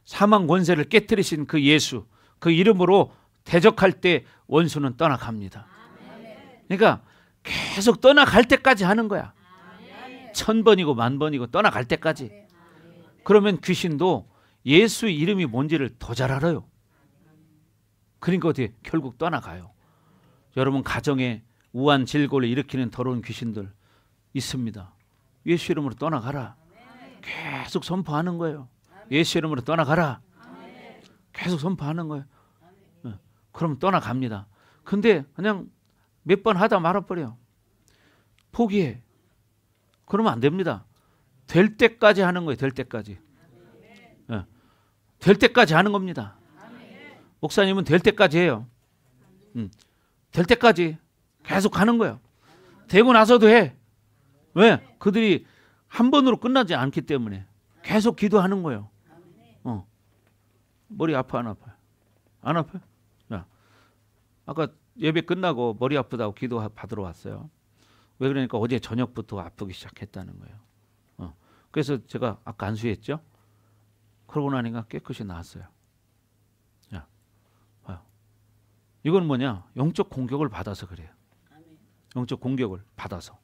사망 권세를 깨뜨리신 그 예수, 그 이름으로 대적할 때 원수는 떠나갑니다. 그러니까 계속 떠나갈 때까지 하는 거야. 1000번이고 10,000번이고 떠나갈 때까지. 그러면 귀신도 예수 이름이 뭔지를 더 잘 알아요. 그러니까 어떻게 결국 떠나가요. 여러분 가정에 우한 질고를 일으키는 더러운 귀신들 있습니다. 예수 이름으로 떠나가라. 계속 선포하는 거예요. 예수 이름으로 떠나가라. 계속 선포하는 거예요. 그럼 떠나갑니다. 근데 그냥 몇 번 하다 말아버려. 포기해. 그러면 안 됩니다. 될 때까지 하는 거예요. 될 때까지. 될 때까지 하는 겁니다. 목사님은 될 때까지 해요. 될 때까지 계속 하는 거예요. 되고 나서도 해. 왜? 그들이 한 번으로 끝나지 않기 때문에 계속 기도하는 거예요. 머리 아파 안 아파요? 안 아파요? 야, 아까 예배 끝나고 머리 아프다고 기도 받으러 왔어요. 왜 그러니까 어제 저녁부터 아프기 시작했다는 거예요. 그래서 제가 아까 안수했죠. 그러고 나니까 깨끗이 나았어요. 야, 봐요. 이건 뭐냐? 영적 공격을 받아서 그래요. 영적 공격을 받아서.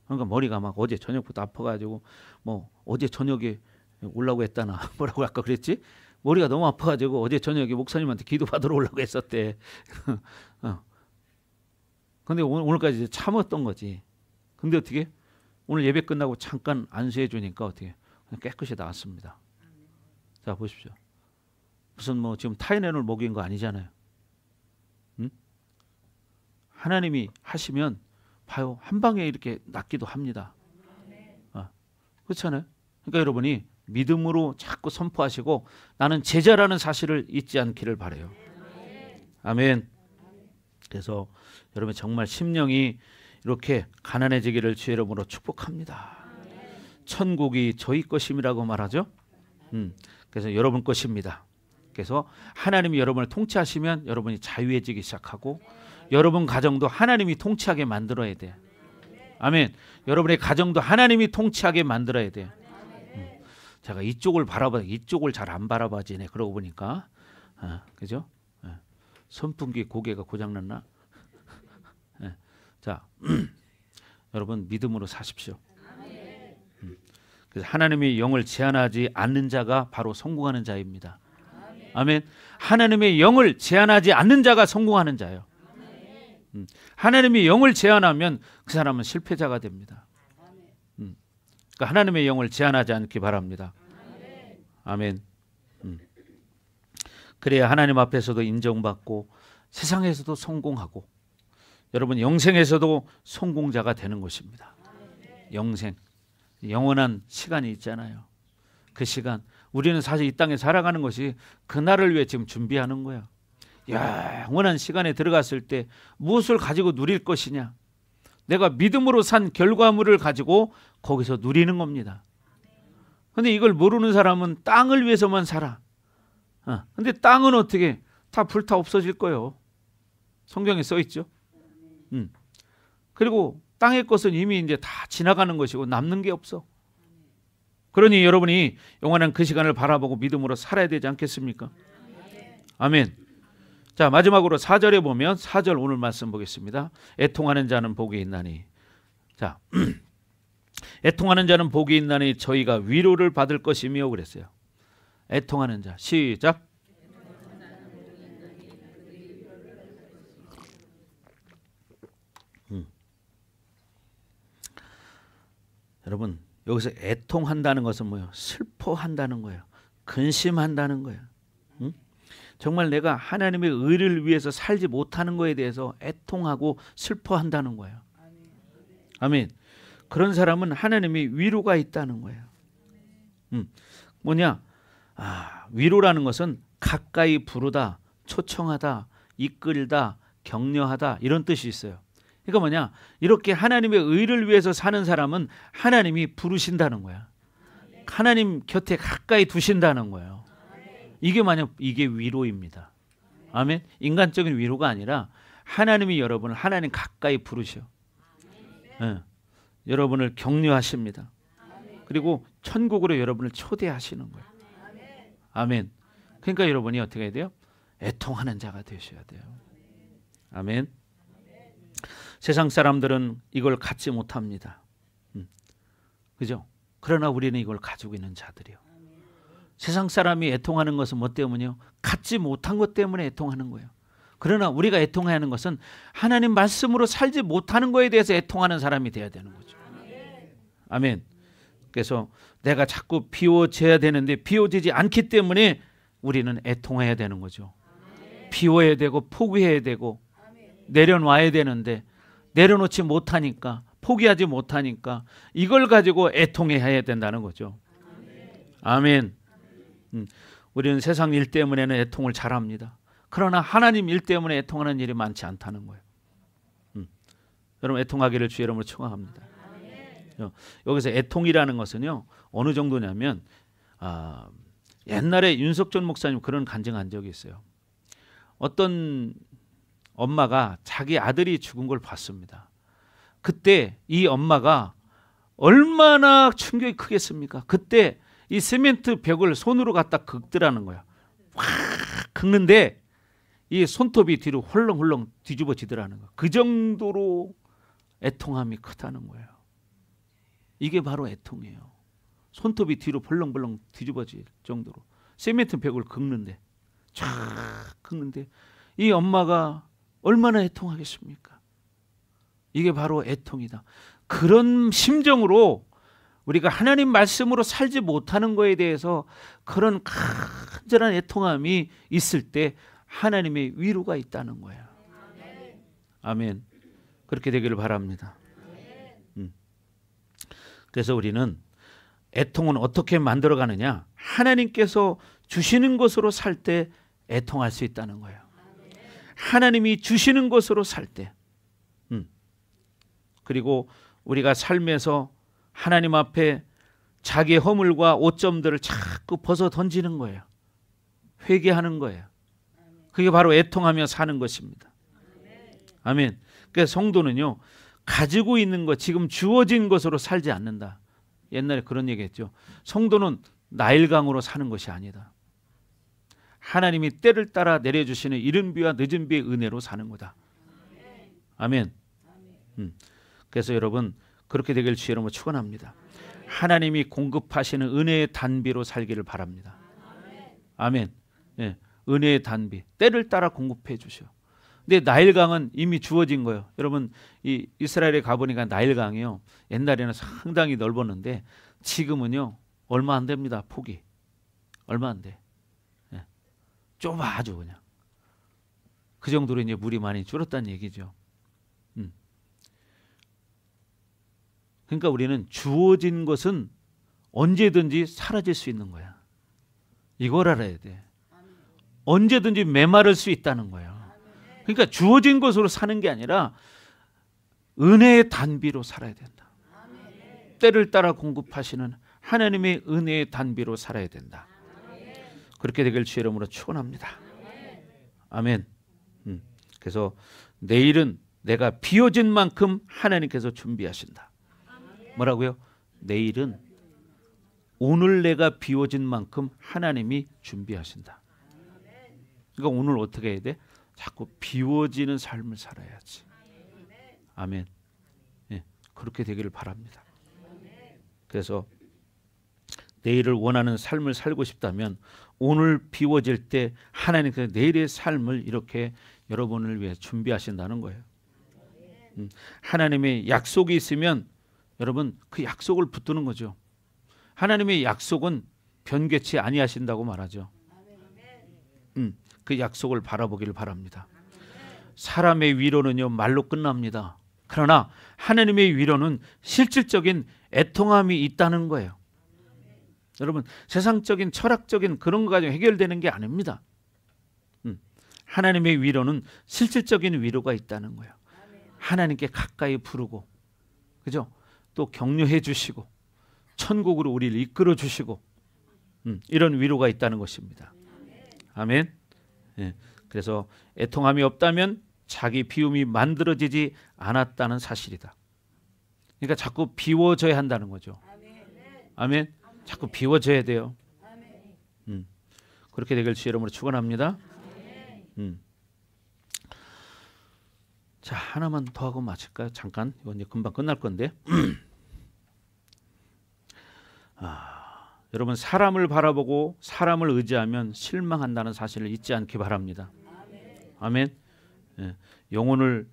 그러니까 머리가 막 어제 저녁부터 아파가지고 뭐 어제 저녁에 오려고 했다나 뭐라고 아까 그랬지? 머리가 너무 아파가지고 어제 저녁에 목사님한테 기도 받으러 오려고 했었대. 근데 오늘까지 참았던 거지. 근데 어떻게? 오늘 예배 끝나고 잠깐 안수해 주니까 어떻게? 그냥 깨끗이 나았습니다. 자 보십시오. 무슨 뭐 지금 타이레놀 먹인 거 아니잖아요. 응? 하나님이 하시면 봐요. 한 방에 이렇게 낫기도 합니다. 그렇잖아요. 그러니까 여러분이 믿음으로 자꾸 선포하시고 나는 제자라는 사실을 잊지 않기를 바라요. 아멘. 그래서 여러분 정말 심령이 이렇게 가난해지기를 주의 이름으로 축복합니다. 천국이 저희 것임이라고 말하죠. 그래서 여러분 것입니다. 그래서 하나님이 여러분을 통치하시면 여러분이 자유해지기 시작하고 여러분 가정도 하나님이 통치하게 만들어야 돼요. 아멘. 여러분의 가정도 하나님이 통치하게 만들어야 돼요. 제가 이쪽을 이쪽을 잘 안 바라봐지네. 그러고 보니까 그죠? 선풍기 고개가 고장났나? 자, 여러분 믿음으로 사십시오. 그래서 하나님의 영을 제한하지 않는 자가 바로 성공하는 자입니다. 아멘. 하나님의 영을 제한하지 않는 자가 성공하는 자예요. 하나님의 영을 제한하면 그 사람은 실패자가 됩니다. 그러니까 하나님의 영을 제한하지 않기 바랍니다. 아멘. 그래야 하나님 앞에서도 인정받고 세상에서도 성공하고 여러분 영생에서도 성공자가 되는 것입니다. 영생, 영원한 시간이 있잖아요. 그 시간 우리는 사실 이 땅에 살아가는 것이 그날을 위해 지금 준비하는 거야. 영원한 시간에 들어갔을 때 무엇을 가지고 누릴 것이냐. 내가 믿음으로 산 결과물을 가지고 거기서 누리는 겁니다. 근데 이걸 모르는 사람은 땅을 위해서만 살아. 근데 땅은 어떻게 다 불타 없어질 거예요. 성경에 써 있죠. 그리고 땅의 것은 이미 이제 다 지나가는 것이고 남는 게 없어. 그러니 여러분이 영원한 그 시간을 바라보고 믿음으로 살아야 되지 않겠습니까? 아멘. 자, 마지막으로 4절에 보면 4절 오늘 말씀 보겠습니다. 애통하는 자는 복이 있나니. 자, 애통하는 자는 복이 있나니 저희가 위로를 받을 것이며 그랬어요. 애통하는 자. 시작. 여러분 여기서 애통한다는 것은 뭐예요? 슬퍼한다는 거예요. 근심한다는 거예요. 정말 내가 하나님의 의를 위해서 살지 못하는 거에 대해서 애통하고 슬퍼한다는 거예요. 아멘. 그런 사람은 하나님이 위로가 있다는 거예요. 뭐냐? 위로라는 것은 가까이 부르다, 초청하다, 이끌다, 격려하다 이런 뜻이 있어요. 그러니까 뭐냐? 이렇게 하나님의 의를 위해서 사는 사람은 하나님이 부르신다는 거야. 하나님 곁에 가까이 두신다는 거예요. 이게 위로입니다. 아멘. 인간적인 위로가 아니라 하나님이 여러분을 하나님 가까이 부르셔. 여러분을 격려하십니다. 그리고 천국으로 여러분을 초대하시는 거예요. 아멘. 그러니까 여러분이 어떻게 해야 돼요? 애통하는 자가 되셔야 돼요. 아멘. 세상 사람들은 이걸 갖지 못합니다. 그죠? 그러나 우리는 이걸 가지고 있는 자들이요. 세상 사람이 애통하는 것은 뭐 때문이요? 갖지 못한 것 때문에 애통하는 거예요. 그러나 우리가 애통해야 하는 것은 하나님 말씀으로 살지 못하는 것에 대해서 애통하는 사람이 돼야 되는 거죠. 아멘. 그래서 내가 자꾸 비워져야 되는데 비워지지 않기 때문에 우리는 애통해야 되는 거죠. 비워야 되고 포기해야 되고 내려놔야 되는데 내려놓지 못하니까 포기하지 못하니까 이걸 가지고 애통해야 된다는 거죠. 아멘. 우리는 세상 일 때문에는 애통을 잘합니다. 그러나 하나님 일 때문에 애통하는 일이 많지 않다는 거예요. 여러분 애통하기를 주의 이름으로 축원합니다. 여기서 애통이라는 것은요 어느 정도냐면 옛날에 윤석전 목사님 그런 간증한 적이 있어요. 어떤 엄마가 자기 아들이 죽은 걸 봤습니다. 그때 이 엄마가 얼마나 충격이 크겠습니까? 그때 이 시멘트 벽을 손으로 갖다 긁더라는 거야. 확 긁는데 이 손톱이 뒤로 헐렁헐렁 뒤집어지더라는 거야. 그 정도로 애통함이 크다는 거예요. 이게 바로 애통이에요. 손톱이 뒤로 벌렁벌렁 뒤집어질 정도로 시멘트 벽을 긁는데 쫙 긁는데 이 엄마가 얼마나 애통하겠습니까? 이게 바로 애통이다. 그런 심정으로 우리가 하나님 말씀으로 살지 못하는 것에 대해서 그런 간절한 애통함이 있을 때 하나님의 위로가 있다는 거예요. 아멘. 그렇게 되기를 바랍니다. 그래서 우리는 애통은 어떻게 만들어가느냐? 하나님께서 주시는 것으로 살 때 애통할 수 있다는 거예요. 하나님이 주시는 것으로 살 때. 그리고 우리가 삶에서 하나님 앞에 자기의 허물과 오점들을 자꾸 벗어 던지는 거예요. 회개하는 거예요. 그게 바로 애통하며 사는 것입니다. 아멘. 그러니까 성도는요, 가지고 있는 것, 지금 주어진 것으로 살지 않는다. 옛날에 그런 얘기했죠. 성도는 나일강으로 사는 것이 아니다. 하나님이 때를 따라 내려주시는 이른 비와 늦은 비의 은혜로 사는 거다. 아멘. 그래서 여러분, 그렇게 되길 주의 이름으로 축원합니다. 하나님이 공급하시는 은혜의 단비로 살기를 바랍니다. 아멘. 예, 은혜의 단비, 때를 따라 공급해 주셔. 근데 나일강은 이미 주어진 거예요. 여러분, 이 이스라엘에 가보니까 나일강이요, 옛날에는 상당히 넓었는데 지금은요 얼마 안 됩니다. 폭이 얼마 안 돼. 예, 좁아 아주 그냥. 그 정도로 이제 물이 많이 줄었다는 얘기죠. 그러니까 우리는 주어진 것은 언제든지 사라질 수 있는 거야. 이걸 알아야 돼. 언제든지 메마를 수 있다는 거야. 그러니까 주어진 것으로 사는 게 아니라 은혜의 단비로 살아야 된다. 때를 따라 공급하시는 하나님의 은혜의 단비로 살아야 된다. 그렇게 되길 주의 이름으로 축원합니다. 아멘. 그래서 내일은 내가 비워진 만큼 하나님께서 준비하신다. 뭐라고요? 내일은 오늘 내가 비워진 만큼 하나님이 준비하신다. 그러니까 오늘 어떻게 해야 돼? 자꾸 비워지는 삶을 살아야지. 아멘. 예, 그렇게 되기를 바랍니다. 그래서 내일을 원하는 삶을 살고 싶다면 오늘 비워질 때 하나님께서 내일의 삶을 이렇게 여러분을 위해 준비하신다는 거예요. 하나님의 약속이 있으면 여러분 그 약속을 붙드는 거죠. 하나님의 약속은 변개치 아니하신다고 말하죠. 그 약속을 바라보기를 바랍니다. 사람의 위로는요 말로 끝납니다. 그러나 하나님의 위로는 실질적인 애통함이 있다는 거예요. 여러분, 세상적인 철학적인 그런 거 가지고 해결되는 게 아닙니다. 하나님의 위로는 실질적인 위로가 있다는 거예요. 하나님께 가까이 부르고, 그죠? 또 격려해 주시고 천국으로 우리를 이끌어 주시고, 이런 위로가 있다는 것입니다. 아멘. 예, 그래서 애통함이 없다면 자기 비움이 만들어지지 않았다는 사실이다. 그러니까 자꾸 비워져야 한다는 거죠. 아멘. 자꾸 비워져야 돼요. 그렇게 되길 주의 이름으로 축원합니다. 자, 하나만 더 하고 마칠까요? 잠깐, 이건 이제 금방 끝날 건데. 여러분, 사람을 바라보고 사람을 의지하면 실망한다는 사실을 잊지 않기 바랍니다. 아멘. 예, 영혼을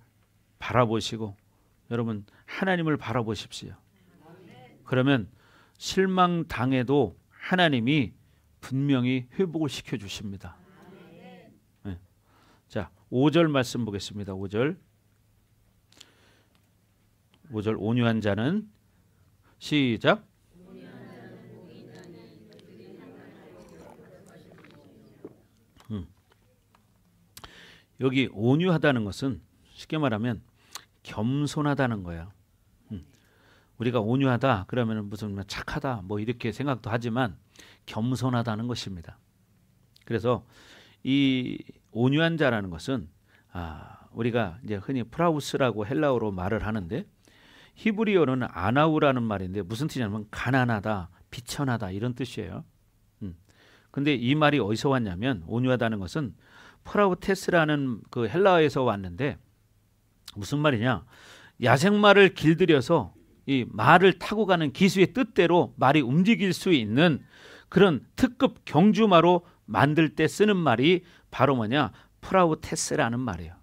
바라보시고 여러분 하나님을 바라보십시오. 그러면 실망당해도 하나님이 분명히 회복을 시켜주십니다. 예. 자, 5절 말씀 보겠습니다. 5절 온유한 자는 시작. 여기 온유하다는 것은 쉽게 말하면 겸손하다는 거예요. 우리가 온유하다 그러면 무슨 착하다 뭐 이렇게 생각도 하지만 겸손하다는 것입니다. 그래서 이 온유한 자라는 것은 우리가 이제 흔히 프라우스라고 헬라어로 말을 하는데 히브리어는 아나우라는 말인데 무슨 뜻이냐면 가난하다, 비천하다 이런 뜻이에요. 근데 이 말이 어디서 왔냐면 온유하다는 것은 프라우테스라는 그 헬라어에서 왔는데 무슨 말이냐? 야생마를 길들여서 이 말을 타고 가는 기수의 뜻대로 말이 움직일 수 있는 그런 특급 경주마로 만들 때 쓰는 말이 바로 뭐냐? 프라우테스라는 말이에요.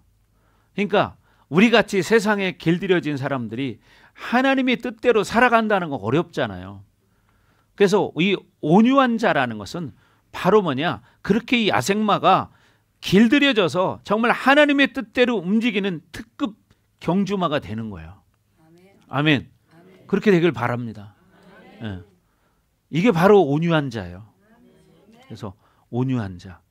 그러니까 우리같이 세상에 길들여진 사람들이 하나님의 뜻대로 살아간다는 거 어렵잖아요. 그래서 이 온유한 자라는 것은 바로 뭐냐? 그렇게 이 야생마가 길들여져서 정말 하나님의 뜻대로 움직이는 특급 경주마가 되는 거예요. 아멘. 그렇게 되길 바랍니다. 예. 이게 바로 온유한 자예요. 그래서 온유한 자.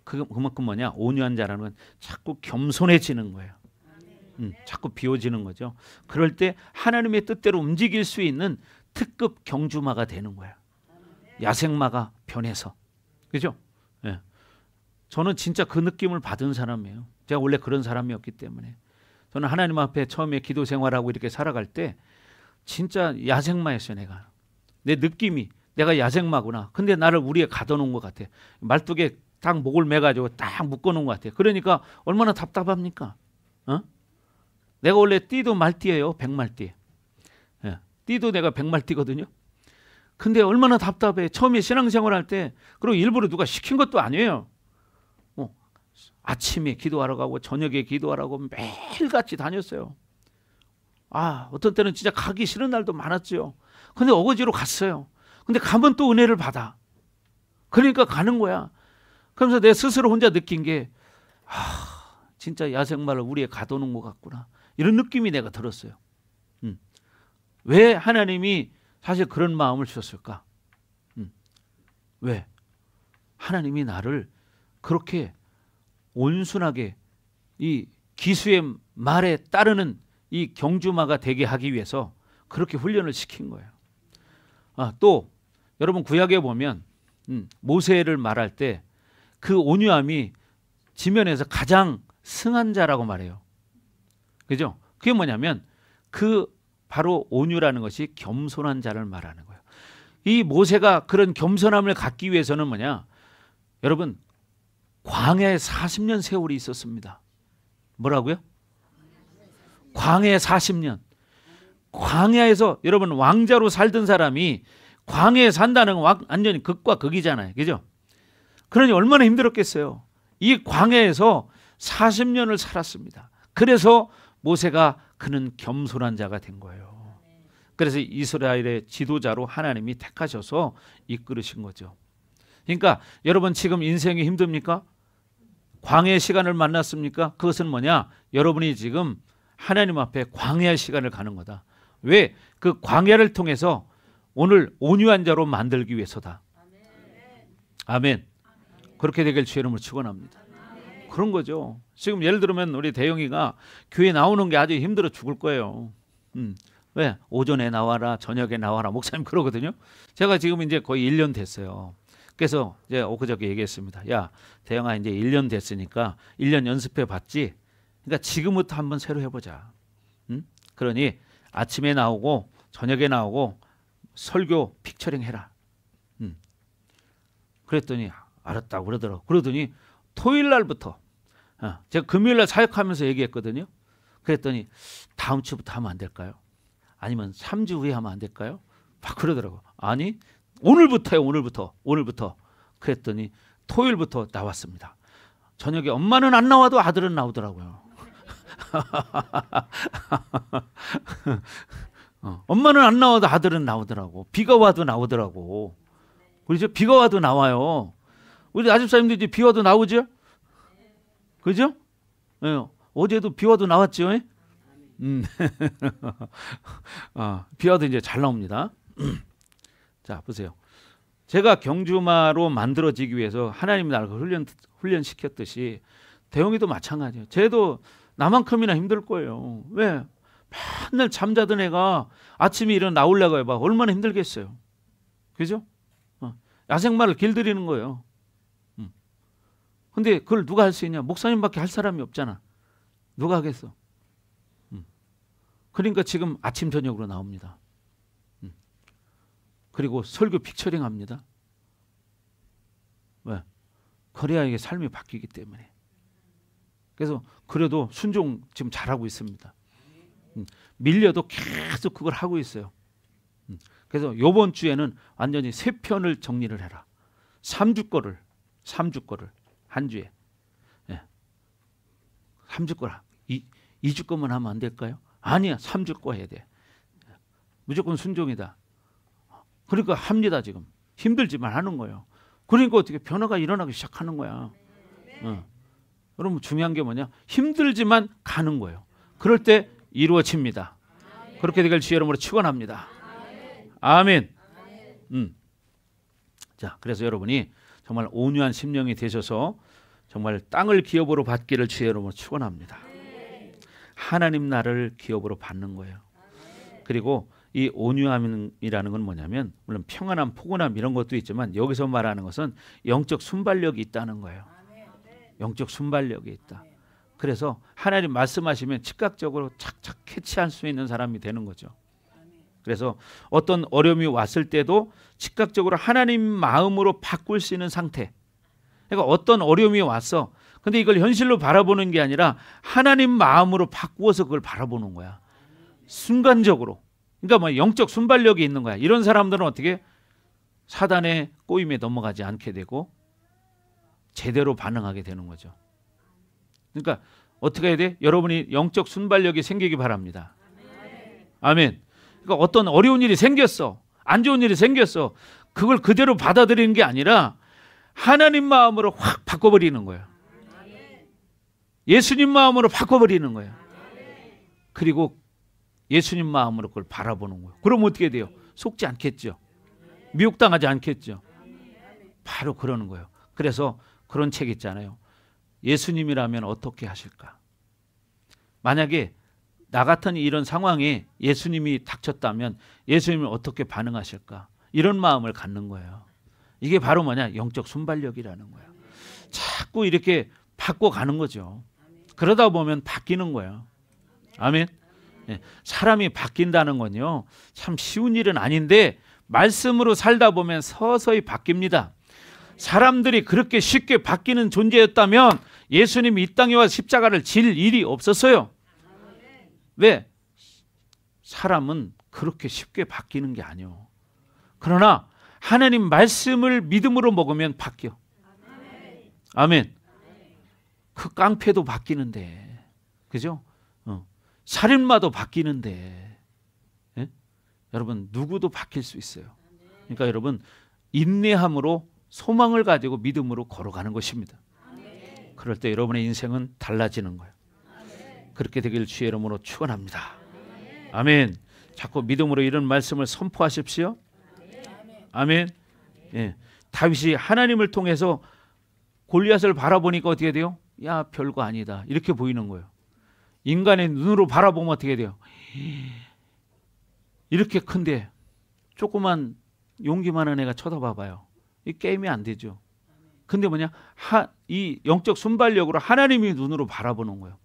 그만큼 뭐냐? 온유한 자라는 건 자꾸 겸손해지는 거예요. 자꾸 비워지는 거죠. 그럴 때 하나님의 뜻대로 움직일 수 있는 특급 경주마가 되는 거야. 야생마가 변해서. 그죠? 예. 저는 진짜 그 느낌을 받은 사람이에요. 제가 원래 그런 사람이었기 때문에. 저는 하나님 앞에 처음에 기도 생활하고 이렇게 살아갈 때 진짜 야생마였어요. 내 느낌이 내가 야생마구나. 근데 나를 우리에 가둬놓은 것 같아. 말뚝에 딱 목을 매가지고 딱 묶어놓은 것 같아. 그러니까 얼마나 답답합니까? 내가 원래 띠도 말띠예요. 백말띠. 예. 띠도 내가 백말띠거든요. 근데 얼마나 답답해. 처음에 신앙생활할 때. 그리고 일부러 누가 시킨 것도 아니에요. 아침에 기도하러 가고 저녁에 기도하러 가고 매일같이 다녔어요. 어떤 때는 진짜 가기 싫은 날도 많았죠. 근데 어거지로 갔어요. 근데 가면 또 은혜를 받아. 그러니까 가는 거야. 그러면서 내 스스로 혼자 느낀 게 진짜 야생마를 우리에 가둬놓은 것 같구나. 이런 느낌이 내가 들었어요. 왜 하나님이 사실 그런 마음을 주셨을까? 왜? 하나님이 나를 그렇게 온순하게 이 기수의 말에 따르는 이 경주마가 되게 하기 위해서 그렇게 훈련을 시킨 거예요. 또 여러분 구약에 보면 모세를 말할 때 그 온유함이 지면에서 가장 승한 자라고 말해요. 그죠? 그게 뭐냐면 그 바로 온유라는 것이 겸손한 자를 말하는 거예요. 이 모세가 그런 겸손함을 갖기 위해서는 뭐냐? 여러분 광야에 40년 세월이 있었습니다. 뭐라고요? 광야에 40년. 광야에서 여러분 왕자로 살던 사람이 광야에 산다는 건 완전히 극과 극이잖아요. 그죠? 그러니 얼마나 힘들었겠어요. 이 광야에서 40년을 살았습니다. 그래서 모세가 그는 겸손한 자가 된 거예요. 그래서 이스라엘의 지도자로 하나님이 택하셔서 이끌으신 거죠. 그러니까 여러분 지금 인생이 힘듭니까? 광야의 시간을 만났습니까? 그것은 뭐냐? 여러분이 지금 하나님 앞에 광야의 시간을 가는 거다. 왜? 그 광야를 통해서 오늘 온유한 자로 만들기 위해서다. 아멘. 그렇게 되길 주의 이름으로 축원합니다. 그런 거죠. 지금 예를 들면 우리 대영이가 교회 나오는 게 아주 힘들어 죽을 거예요. 왜? 오전에 나와라, 저녁에 나와라. 목사님 그러거든요. 제가 지금 이제 거의 1년 됐어요. 그래서 이제 엊그저께 얘기했습니다. 야, 대영아 이제 1년 됐으니까 1년 연습해 봤지. 그러니까 지금부터 한번 새로 해보자. 그러니 아침에 나오고 저녁에 나오고 설교 픽처링 해라. 그랬더니 알았다고 그러더라고. 그러더니 토요일 날부터 제가 금요일 날 사역하면서 얘기했거든요. 그랬더니 다음 주부터 하면 안 될까요? 아니면 3주 후에 하면 안 될까요? 막 그러더라고. 아니 오늘부터요. 오늘부터. 그랬더니 토요일부터 나왔습니다. 저녁에 엄마는 안 나와도 아들은 나오더라고요. 엄마는 안 나와도 아들은 나오더라고. 비가 와도 나오더라고. 그렇죠? 비가 와도 나와요. 우리 아집사님도 이제 비 와도 나오죠? 그죠? 네. 어제도 비 와도 나왔죠? 비 와도 이제 잘 나옵니다. 자, 보세요. 제가 경주마로 만들어지기 위해서 하나님이 나를 훈련시켰듯이 대영이도 마찬가지예요. 쟤도 나만큼이나 힘들 거예요. 왜? 맨날 잠자던 애가 아침에 일어나 나오려고 해봐. 얼마나 힘들겠어요. 그죠? 야생마를 길들이는 거예요. 근데 그걸 누가 할 수 있냐? 목사님밖에 할 사람이 없잖아. 누가 하겠어? 그러니까 지금 아침 저녁으로 나옵니다. 그리고 설교 픽처링 합니다. 왜? 그래야 이게 삶이 바뀌기 때문에. 그래서 그래도 순종 지금 잘하고 있습니다. 밀려도 계속 그걸 하고 있어요. 그래서 이번 주에는 완전히 3편을 정리를 해라. 3주 거를 한 주에. 예. 3주 거라. 2주 거만 하면 안 될까요? 아니야. 3주 거 해야 돼. 무조건 순종이다. 그러니까 합니다. 지금. 힘들지만 하는 거예요. 그러니까 어떻게 변화가 일어나기 시작하는 거야. 여러분 중요한 게 뭐냐? 힘들지만 가는 거예요. 그럴 때 이루어집니다. 그렇게 되길 주의 이름으로 축원합니다. 아멘. 자, 그래서 여러분이 정말 온유한 심령이 되셔서 정말 땅을 기업으로 받기를 주의 이름으로 축원합니다. 하나님 나라를 기업으로 받는 거예요. 그리고 이 온유함이라는 건 뭐냐면 물론 평안함, 포근함 이런 것도 있지만 여기서 말하는 것은 영적 순발력이 있다는 거예요. 영적 순발력이 있다. 그래서 하나님 말씀하시면 즉각적으로 착착 캐치할 수 있는 사람이 되는 거죠. 그래서 어떤 어려움이 왔을 때도 즉각적으로 하나님 마음으로 바꿀 수 있는 상태. 그러니까 어떤 어려움이 왔어. 근데 이걸 현실로 바라보는 게 아니라 하나님 마음으로 바꾸어서 그걸 바라보는 거야. 순간적으로. 그러니까 뭐 영적 순발력이 있는 거야. 이런 사람들은 어떻게 사단의 꼬임에 넘어가지 않게 되고 제대로 반응하게 되는 거죠. 그러니까 어떻게 해야 돼? 여러분이 영적 순발력이 생기기 바랍니다. 아멘. 그러니까 어떤 어려운 일이 생겼어. 안 좋은 일이 생겼어. 그걸 그대로 받아들이는 게 아니라 하나님 마음으로 확 바꿔버리는 거예요. 예수님 마음으로 바꿔버리는 거예요. 그리고 예수님 마음으로 그걸 바라보는 거예요. 그럼 어떻게 돼요? 속지 않겠죠. 미혹당하지 않겠죠. 바로 그러는 거예요. 그래서 그런 책 있잖아요. 예수님이라면 어떻게 하실까? 만약에 나 같은 이런 상황에 예수님이 닥쳤다면 예수님은 어떻게 반응하실까? 이런 마음을 갖는 거예요. 이게 바로 뭐냐? 영적 순발력이라는 거예요. 자꾸 이렇게 바꿔가는 거죠. 그러다 보면 바뀌는 거예요. 아멘. 사람이 바뀐다는 건요, 참 쉬운 일은 아닌데 말씀으로 살다 보면 서서히 바뀝니다. 사람들이 그렇게 쉽게 바뀌는 존재였다면 예수님이 이 땅에 와서 십자가를 질 일이 없었어요. 왜? 사람은 그렇게 쉽게 바뀌는 게 아니에요. 그러나 하나님 말씀을 믿음으로 먹으면 바뀌어. 아멘. 그 깡패도 바뀌는데, 그죠? 살인마도 바뀌는데, 예? 여러분 누구도 바뀔 수 있어요. 그러니까 여러분 인내함으로 소망을 가지고 믿음으로 걸어가는 것입니다. 그럴 때 여러분의 인생은 달라지는 거예요. 그렇게 되길 주의 이름으로 축원합니다. 아멘. 자꾸 믿음으로 이런 말씀을 선포하십시오. 아멘. 예. 다윗이 하나님을 통해서 골리앗을 바라보니까 어떻게 돼요? 야, 별거 아니다. 이렇게 보이는 거예요. 인간의 눈으로 바라보면 어떻게 돼요? 이렇게 큰데 조그만 용기 많은 애가 쳐다봐봐요. 이 게임이 안 되죠. 근데 뭐냐? 이 영적 순발력으로 하나님의 눈으로 바라보는 거예요.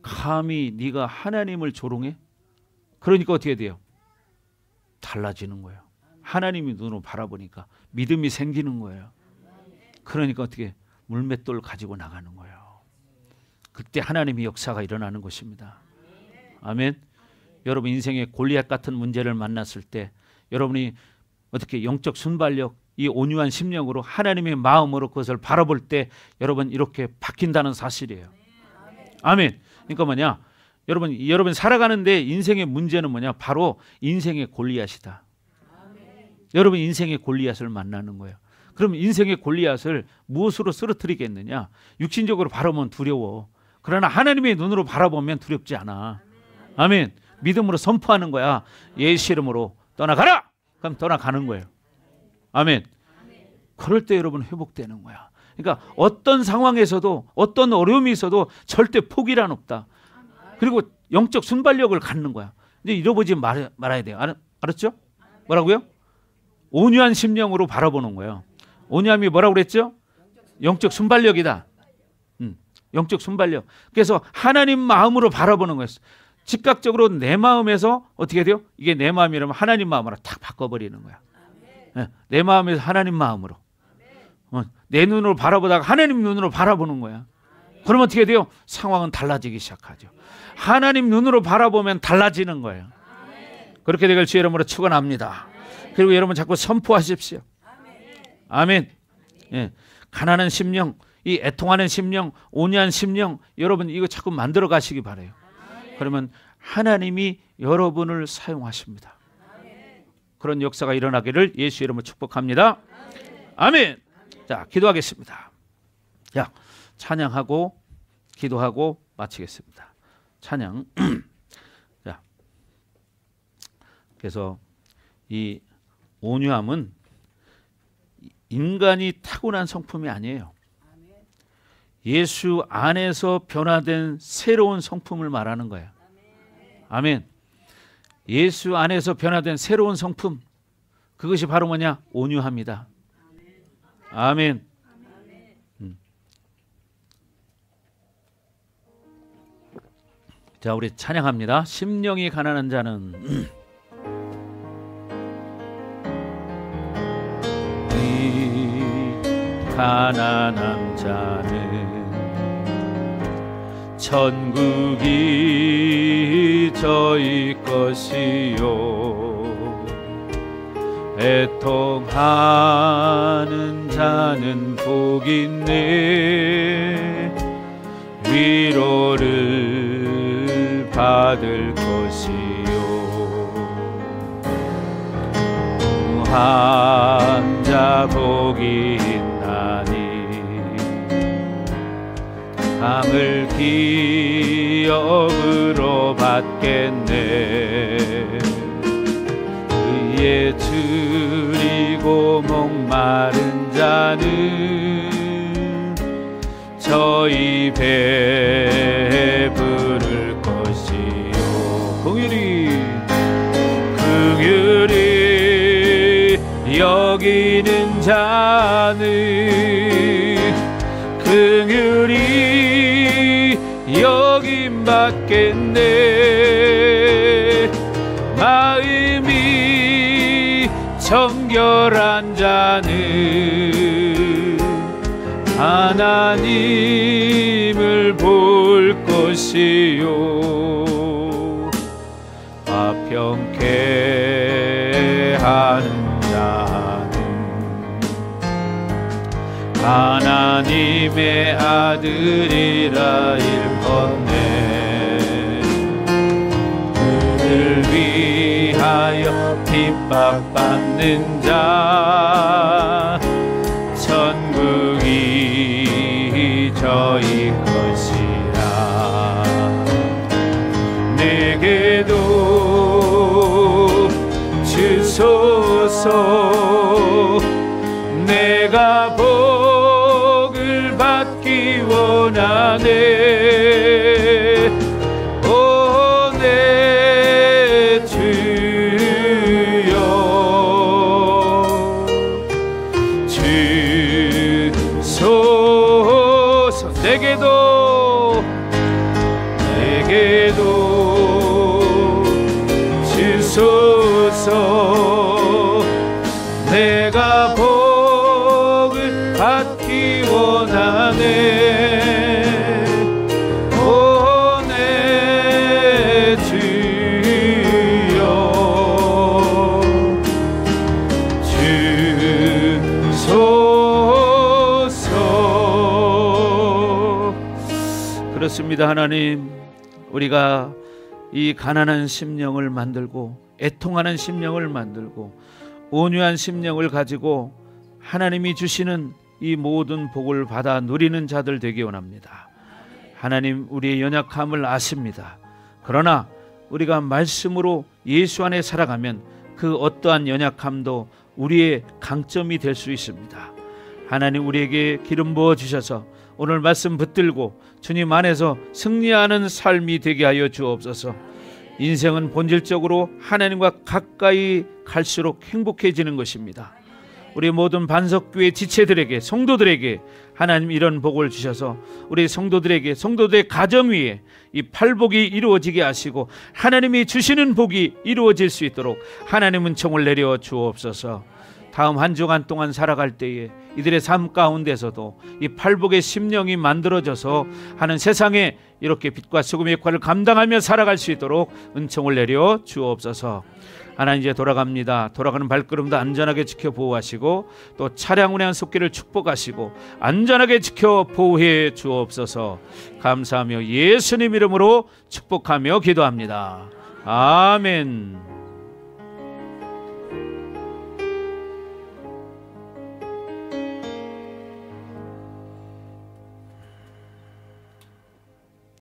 감히 네가 하나님을 조롱해? 그러니까 어떻게 돼요? 달라지는 거예요. 하나님의 눈으로 바라보니까 믿음이 생기는 거예요. 그러니까 어떻게 물맷돌 가지고 나가는 거예요. 그때 하나님의 역사가 일어나는 것입니다. 아멘. 여러분 인생의 골리앗 같은 문제를 만났을 때 여러분이 어떻게 영적 순발력, 이 온유한 심령으로 하나님의 마음으로 그것을 바라볼 때 여러분 이렇게 바뀐다는 사실이에요. 아멘. 그러니까 뭐냐? 여러분 살아가는데 인생의 문제는 뭐냐? 바로 인생의 골리앗이다. 여러분 인생의 골리앗을 만나는 거예요. 그럼 인생의 골리앗을 무엇으로 쓰러뜨리겠느냐? 육신적으로 바라보면 두려워. 그러나 하나님의 눈으로 바라보면 두렵지 않아. 아멘. 믿음으로 선포하는 거야. 예수 이름으로 떠나가라. 그럼 떠나가는 거예요. 아멘. 그럴 때 여러분 회복되는 거야. 그러니까 어떤 상황에서도 어떤 어려움이 있어도 절대 포기란 없다. 그리고 영적 순발력을 갖는 거야. 이제 잃어보지 말아야 돼요. 알았죠? 뭐라고요? 온유한 심령으로 바라보는 거예요. 온유함이 뭐라고 그랬죠? 영적 순발력이다. 영적 순발력. 그래서 하나님 마음으로 바라보는 거였어. 즉각적으로 내 마음에서 어떻게 돼요? 이게 내 마음이라면 하나님 마음으로 탁 바꿔버리는 거야. 내 마음에서 하나님 마음으로. 내 눈으로 바라보다가 하나님 눈으로 바라보는 거야. 그러면 어떻게 돼요? 상황은 달라지기 시작하죠. 하나님 눈으로 바라보면 달라지는 거예요. 그렇게 되길 주의 이름으로 축원합니다. 그리고 여러분 자꾸 선포하십시오. 아멘. 예. 가난한 심령, 이 애통하는 심령, 온유한 심령, 여러분 이거 자꾸 만들어 가시기 바라요. 그러면 하나님이 여러분을 사용하십니다. 그런 역사가 일어나기를 예수 이름으로 축복합니다. 아멘. 자, 기도하겠습니다. 자, 찬양하고 기도하고 마치겠습니다. 찬양. 자, 그래서 이 온유함은 인간이 타고난 성품이 아니에요. 예수 안에서 변화된 새로운 성품을 말하는 거예요. 아멘. 예수 안에서 변화된 새로운 성품, 그것이 바로 뭐냐? 온유합니다. 아멘. 자, 우리 찬양합니다. 심령이 가난한 자는 이 가난한 자는 천국이 저희 것이요 애통하는 자는 복 있네 위로를 받을 것이요 무한자 복이 있나니 강을 기업으로 받겠네 의에 줄이고 목마른 자는 저희 배에 부를 것이요 긍휼히 여기는 자는 긍휼히 여김 받겠네 마음이 정결한 자는 하나님을 볼 것이요 화평케 하는 자는 하나님의 아들이라 일컫네 그를 위하여 핍박받는 자 천국이 저희 것이라 내게도 주소서 내가 복을 받기 원하네 오 내 주여 주소서 내게도 주소서 내가 복을 받기 원하네 오 내 주여 주소서 그렇습니다. 하나님 우리가 이 가난한 심령을 만들고 애통하는 심령을 만들고 온유한 심령을 가지고 하나님이 주시는 이 모든 복을 받아 누리는 자들 되기 원합니다. 하나님 우리의 연약함을 아십니다. 그러나 우리가 말씀으로 예수 안에 살아가면 그 어떠한 연약함도 우리의 강점이 될 수 있습니다. 하나님 우리에게 기름 부어 주셔서 오늘 말씀 붙들고 주님 안에서 승리하는 삶이 되게 하여 주옵소서. 인생은 본질적으로 하나님과 가까이 갈수록 행복해지는 것입니다. 우리 모든 반석교회 지체들에게 성도들에게 하나님 이런 복을 주셔서 우리 성도들에게 성도들의 가정 위에 이 팔복이 이루어지게 하시고 하나님이 주시는 복이 이루어질 수 있도록 하나님 은총을 내려 주옵소서. 다음 한 주간 동안 살아갈 때에 이들의 삶 가운데서도 이 팔복의 심령이 만들어져서 하는 세상에 이렇게 빛과 소금의 역할을 감당하며 살아갈 수 있도록 은총을 내려 주옵소서. 하나님 이제 돌아갑니다. 돌아가는 발걸음도 안전하게 지켜 보호하시고 또 차량 운행 속길을 축복하시고 안전하게 지켜 보호해 주옵소서. 감사하며 예수님 이름으로 축복하며 기도합니다. 아멘.